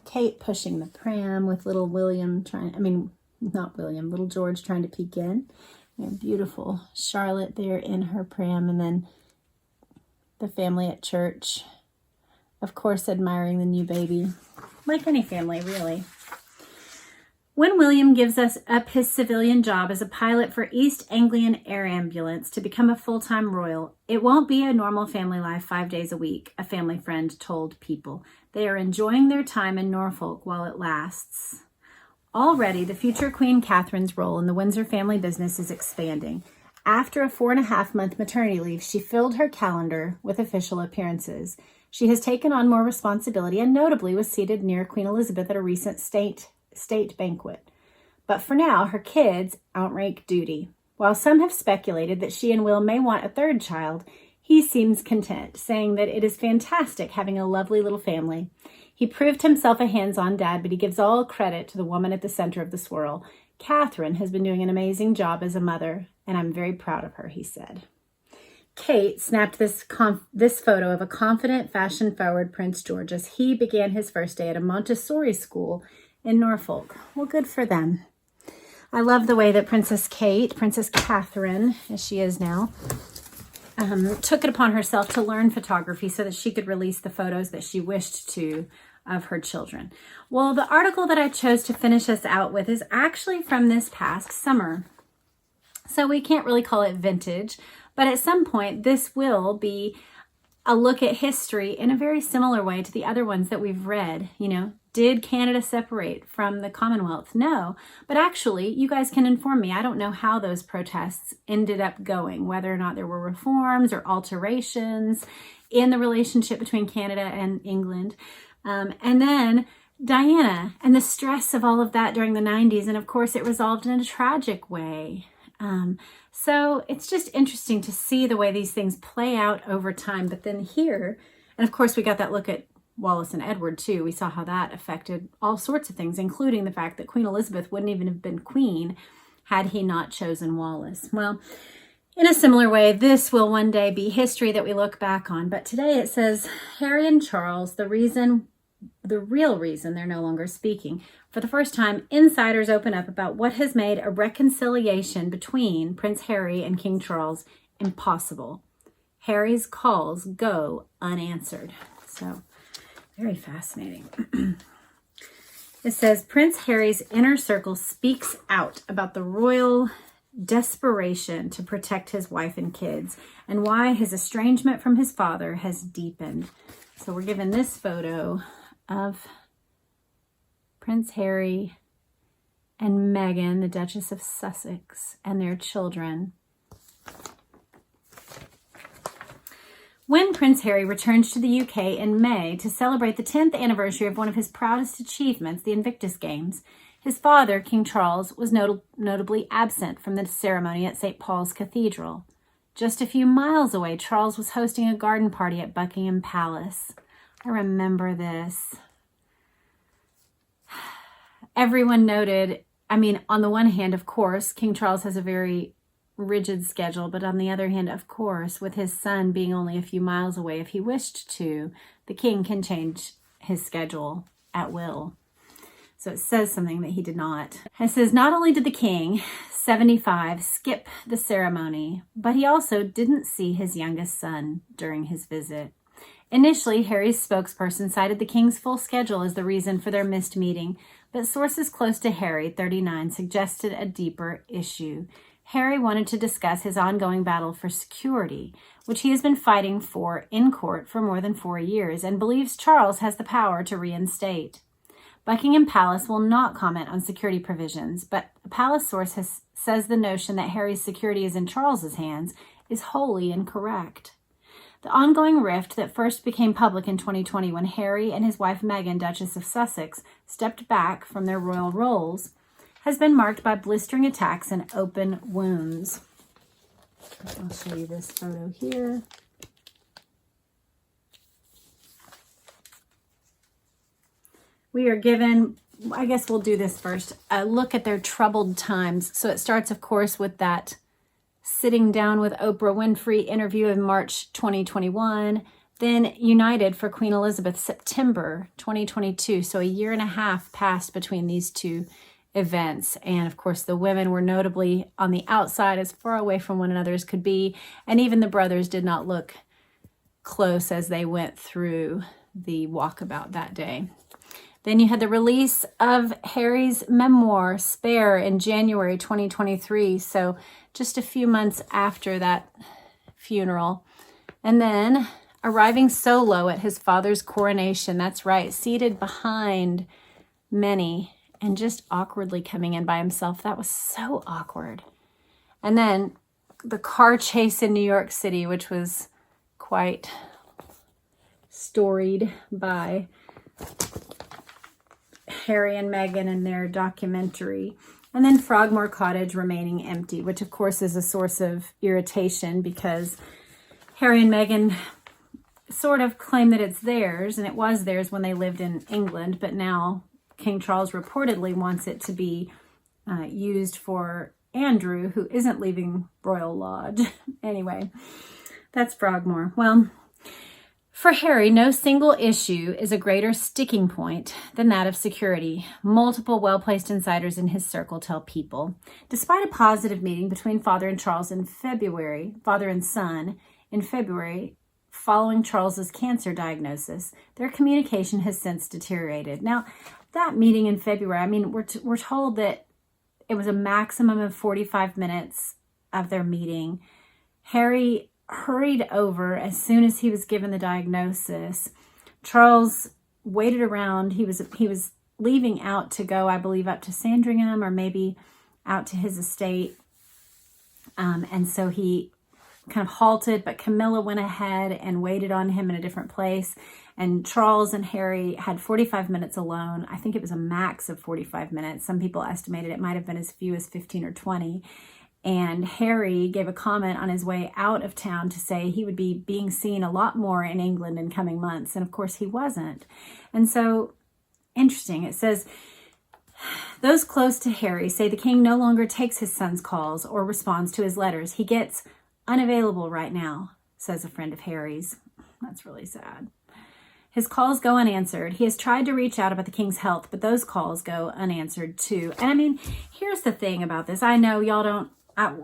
Kate pushing the pram with little William little George trying to peek in. And beautiful Charlotte there in her pram, and then the family at church, of course, admiring the new baby, like any family, really. When William gives us up his civilian job as a pilot for East Anglian Air Ambulance to become a full-time royal, it won't be a normal family life 5 days a week, a family friend told People. They are enjoying their time in Norfolk while it lasts. Already, the future Queen Catherine's role in the Windsor family business is expanding. After a 4.5-month maternity leave, she filled her calendar with official appearances. She has taken on more responsibility and notably was seated near Queen Elizabeth at a recent state banquet. But for now, her kids outrank duty. While some have speculated that she and Will may want a third child, he seems content, saying that it is fantastic having a lovely little family. He proved himself a hands-on dad, but he gives all credit to the woman at the center of the swirl. Catherine has been doing an amazing job as a mother, and I'm very proud of her, he said. Kate snapped this photo of a confident, fashion-forward Prince George as he began his first day at a Montessori school in Norfolk. Well, good for them. I love the way that Princess Catherine, as she is now, took it upon herself to learn photography so that she could release the photos that she wished to of her children. Well, the article that I chose to finish us out with is actually from this past summer. So we can't really call it vintage, but at some point this will be a look at history in a very similar way to the other ones that we've read. Did Canada separate from the Commonwealth? No, but actually you guys can inform me. I don't know how those protests ended up going, whether or not there were reforms or alterations in the relationship between Canada and England. And then Diana and the stress of all of that during the 90s. And of course it resolved in a tragic way. So it's just interesting to see the way these things play out over time. But then here, and of course we got that look at Wallace and Edward too. We saw how that affected all sorts of things, including the fact that Queen Elizabeth wouldn't even have been queen had he not chosen Wallace. Well, in a similar way, this will one day be history that we look back on. But today it says, Harry and Charles, the real reason they're no longer speaking. For the first time, insiders open up about what has made a reconciliation between Prince Harry and King Charles impossible. Harry's calls go unanswered. So, very fascinating. It says, Prince Harry's inner circle speaks out about the royal desperation to protect his wife and kids and why his estrangement from his father has deepened. So we're given this photo of Prince Harry and Meghan, the Duchess of Sussex, and their children. When Prince Harry returned to the UK in May to celebrate the 10th anniversary of one of his proudest achievements, the Invictus Games, his father, King Charles, was notably absent from the ceremony at St. Paul's Cathedral. Just a few miles away, Charles was hosting a garden party at Buckingham Palace. I remember this. Everyone noted, on the one hand, of course, King Charles has a very rigid schedule, but on the other hand, of course, with his son being only a few miles away, if he wished to, the king can change his schedule at will. So it says something that he did not. It says, not only did the king, 75, skip the ceremony, but he also didn't see his youngest son during his visit. Initially, Harry's spokesperson cited the king's full schedule as the reason for their missed meeting, but sources close to Harry, 39, suggested a deeper issue. Harry wanted to discuss his ongoing battle for security, which he has been fighting for in court for more than 4 years, and believes Charles has the power to reinstate. Buckingham Palace will not comment on security provisions, but a palace source says the notion that Harry's security is in Charles's hands is wholly incorrect. The ongoing rift that first became public in 2020 when Harry and his wife Meghan, Duchess of Sussex, stepped back from their royal roles has been marked by blistering attacks and open wounds. I'll show you this photo here. We are given, I guess we'll do this first, a look at their troubled times. So it starts, of course, with that sitting down with Oprah Winfrey interview in March 2021. then united for Queen Elizabeth, September 2022. So a year and a half passed between these two events. And of course, the women were notably on the outside, as far away from one another as could be. And even the brothers did not look close as they went through the walkabout that day. Then you had the release of Harry's memoir, Spare, in January 2023. So just a few months after that funeral. And then arriving solo at his father's coronation. That's right, seated behind many and just awkwardly coming in by himself. That was so awkward. And then the car chase in New York City, which was quite storied by Harry and Meghan in their documentary. And then Frogmore Cottage remaining empty, which of course is a source of irritation because Harry and Meghan sort of claim that it's theirs, and it was theirs when they lived in England, but now King Charles reportedly wants it to be used for Andrew, who isn't leaving Royal Lodge. Anyway, that's Frogmore. Well, for Harry, no single issue is a greater sticking point than that of security. Multiple well-placed insiders in his circle tell People. Despite a positive meeting between father and Charles in February, father and son in February, following Charles's cancer diagnosis, their communication has since deteriorated. Now, that meeting in February, I mean, we're told that it was a maximum of 45 minutes of their meeting. Harry hurried over as soon as he was given the diagnosis. Charles waited around. He was leaving out to go, I believe, up to Sandringham or maybe out to his estate. And so he kind of halted, but Camilla went ahead and waited on him in a different place. And Charles and Harry had 45 minutes alone. I think it was a max of 45 minutes. Some people estimated it might have been as few as 15 or 20. And Harry gave a comment on his way out of town to say he would be being seen a lot more in England in coming months. And of course he wasn't. And so, interesting. It says, those close to Harry say the king no longer takes his son's calls or responds to his letters. He gets unavailable right now, says a friend of Harry's. That's really sad. His calls go unanswered. He has tried to reach out about the king's health, but those calls go unanswered too. And I mean, here's the thing about this. I know y'all don't,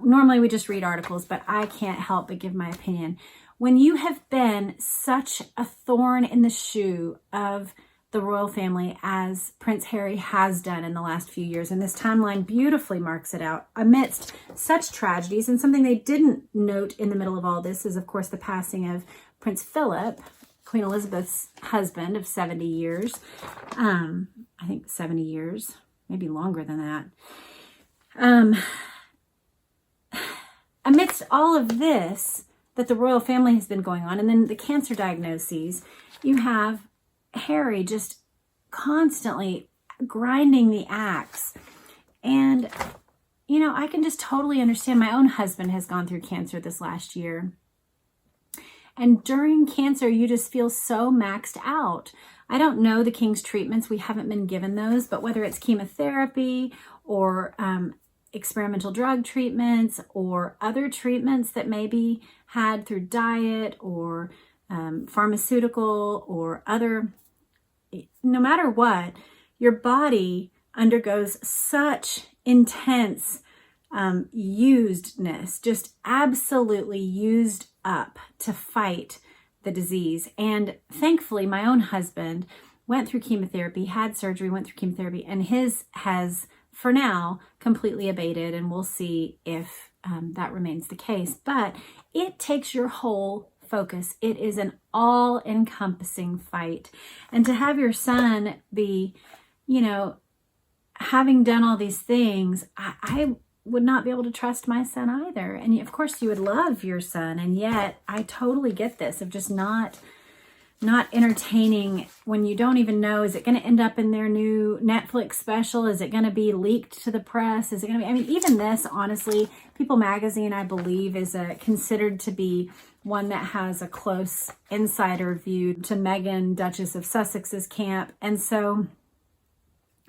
normally we just read articles, but I can't help but give my opinion. When you have been such a thorn in the shoe of the royal family as Prince Harry has done in the last few years, and this timeline beautifully marks it out, amidst such tragedies, and something they didn't note in the middle of all this is, of course, the passing of Prince Philip, Queen Elizabeth's husband of 70 years. I think 70 years, maybe longer than that. Amidst all of this that the royal family has been going on, and then the cancer diagnoses, you have Harry just constantly grinding the axe. And, you know, I can just totally understand. My own husband has gone through cancer this last year. And during cancer, you just feel so maxed out. I don't know the king's treatments. We haven't been given those, but whether it's chemotherapy or experimental drug treatments or other treatments that may be had through diet or pharmaceutical or other, no matter what, your body undergoes such intense usedness, just absolutely used up to fight the disease. And thankfully, my own husband went through chemotherapy, had surgery, went through chemotherapy, and his has, for now, completely abated, and we'll see if that remains the case. But it takes your whole focus. It is an all-encompassing fight. And to have your son be, you know, having done all these things, I would not be able to trust my son either. And of course you would love your son, and yet I totally get this of just not entertaining when you don't even know, is it going to end up in their new Netflix special? Is it going to be leaked to the press? Is it going to be, I mean, even this, honestly, People Magazine, I believe, is considered to be one that has a close insider view to Meghan, Duchess of Sussex's camp. And so,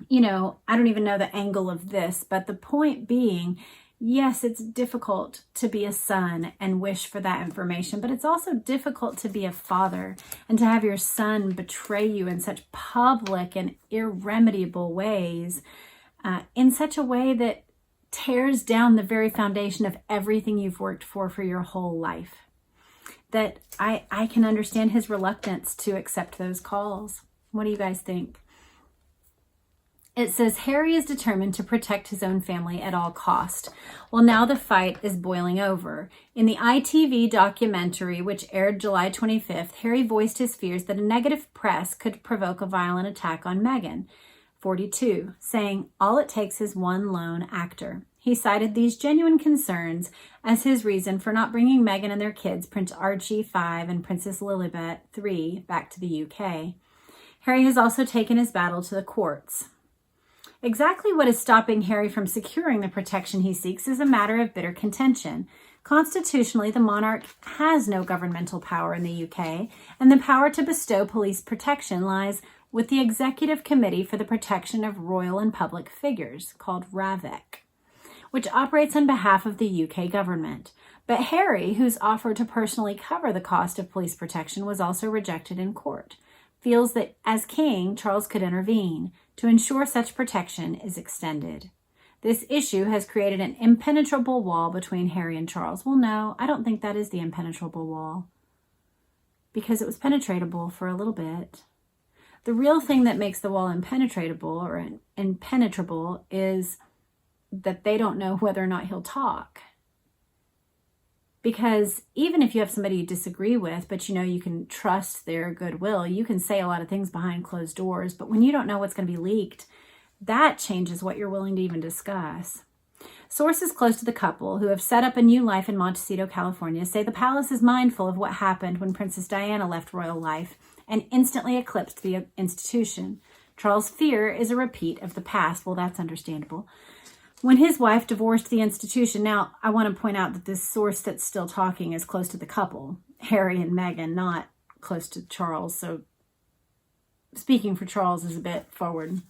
you know, I don't even know the angle of this, but the point being, Yes, it's difficult to be a son and wish for that information, but it's also difficult to be a father and to have your son betray you in such public and irremediable ways, in such a way that tears down the very foundation of everything you've worked for your whole life. That I can understand his reluctance to accept those calls. What do you guys think? It says, Harry is determined to protect his own family at all cost. Well, now the fight is boiling over. In the ITV documentary, which aired July 25th, Harry voiced his fears that a negative press could provoke a violent attack on Meghan, 42, saying, all it takes is one lone actor. He cited these genuine concerns as his reason for not bringing Meghan and their kids, Prince Archie, 5, and Princess Lilibet, 3, back to the UK. Harry has also taken his battle to the courts. Exactly what is stopping Harry from securing the protection he seeks is a matter of bitter contention. Constitutionally, the monarch has no governmental power in the UK, and the power to bestow police protection lies with the Executive Committee for the Protection of Royal and Public Figures, called RAVEC, which operates on behalf of the UK government. But Harry, who's offered to personally cover the cost of police protection, was also rejected in court. Feels that as king, Charles could intervene to ensure such protection is extended. This issue has created an impenetrable wall between Harry and Charles. Well, no, I don't think that is the impenetrable wall, because it was penetratable for a little bit. The real thing that makes the wall impenetrable or impenetrable is that they don't know whether or not he'll talk. Because even if you have somebody you disagree with, but you know you can trust their goodwill, you can say a lot of things behind closed doors. But when you don't know what's going to be leaked, that changes what you're willing to even discuss. Sources close to the couple, who have set up a new life in Montecito, California, say the palace is mindful of what happened when Princess Diana left royal life and instantly eclipsed the institution. Charles' fear is a repeat of the past. Well, that's understandable. When his wife divorced the institution, now I want to point out that this source that's still talking is close to the couple, Harry and Meghan, not close to Charles. So speaking for Charles is a bit forward.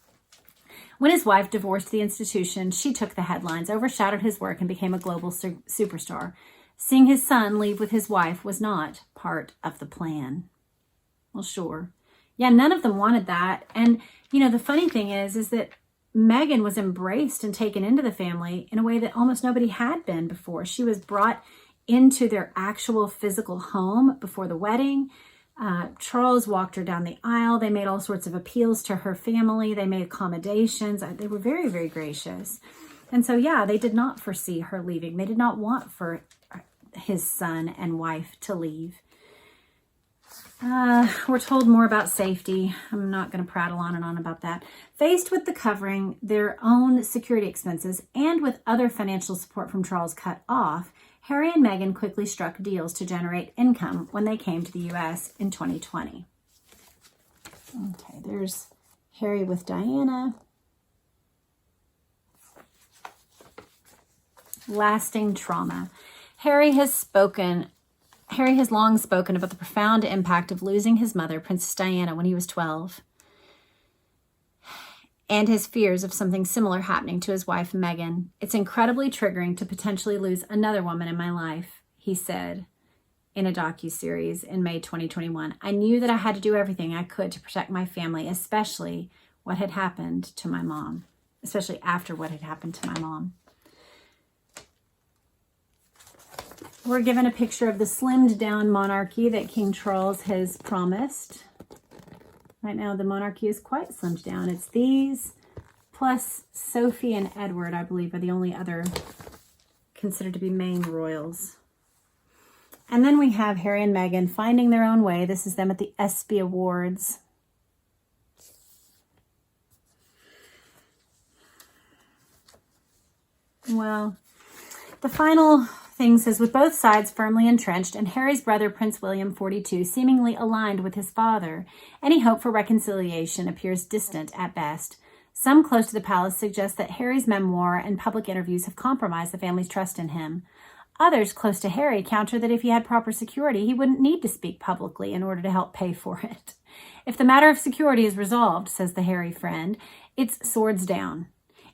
When his wife divorced the institution, she took the headlines, overshadowed his work, and became a global superstar. Seeing his son leave with his wife was not part of the plan. Well, sure. Yeah, none of them wanted that. And, you know, the funny thing is that Meghan was embraced and taken into the family in a way that almost nobody had been before. She was brought into their actual physical home before the wedding. Charles walked her down the aisle. They made all sorts of appeals to her family. They made accommodations. They were very, very gracious. And so, yeah, they did not foresee her leaving. They did not want for his son and wife to leave. We're told more about safety. I'm not going to prattle on and on about that. Faced with the covering their own security expenses and with other financial support from Charles cut off, Harry and Meghan quickly struck deals to generate income when they came to the U.S. in 2020. Okay, there's Harry with Diana. Lasting trauma. Harry has long spoken about the profound impact of losing his mother, Princess Diana, when he was 12, and his fears of something similar happening to his wife, Meghan. It's incredibly triggering to potentially lose another woman in my life, he said in a docuseries in May 2021. I knew that I had to do everything I could to protect my family, especially what had happened to my mom, especially after what had happened to my mom. We're given a picture of the slimmed down monarchy that King Charles has promised. Right now, the monarchy is quite slimmed down. It's these, plus Sophie and Edward, I believe, are the only other considered to be main royals. And then we have Harry and Meghan finding their own way. This is them at the ESPY Awards. Well, the final thing says, with both sides firmly entrenched and Harry's brother, Prince William, 42, seemingly aligned with his father, any hope for reconciliation appears distant at best. Some close to the palace suggest that Harry's memoir and public interviews have compromised the family's trust in him. Others close to Harry counter that if he had proper security, he wouldn't need to speak publicly in order to help pay for it. If the matter of security is resolved, says the Harry friend, it's swords down.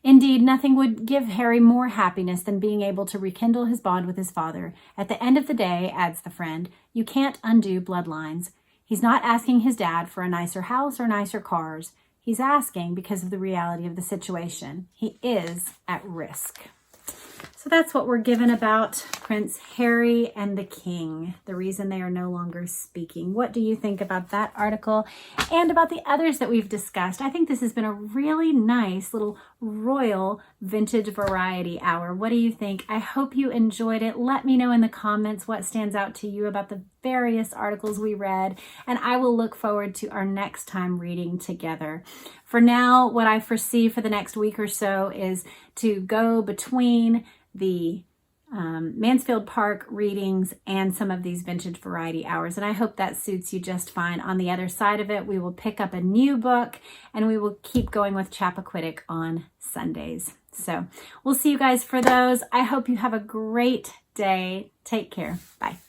Indeed, nothing would give Harry more happiness than being able to rekindle his bond with his father. At the end of the day, adds the friend, you can't undo bloodlines. He's not asking his dad for a nicer house or nicer cars. He's asking because of the reality of the situation. He is at risk. So that's what we're given about Prince Harry and the King, the reason they are no longer speaking. What do you think about that article and about the others that we've discussed? I think this has been a really nice little royal vintage variety hour. What do you think? I hope you enjoyed it. Let me know in the comments what stands out to you about the various articles we read, and I will look forward to our next time reading together. For now, what I foresee for the next week or so is to go between the Mansfield Park readings and some of these vintage variety hours. And I hope that suits you just fine. On the other side of it, we will pick up a new book and we will keep going with Chappaquiddick on Sundays. So we'll see you guys for those. I hope you have a great day. Take care. Bye.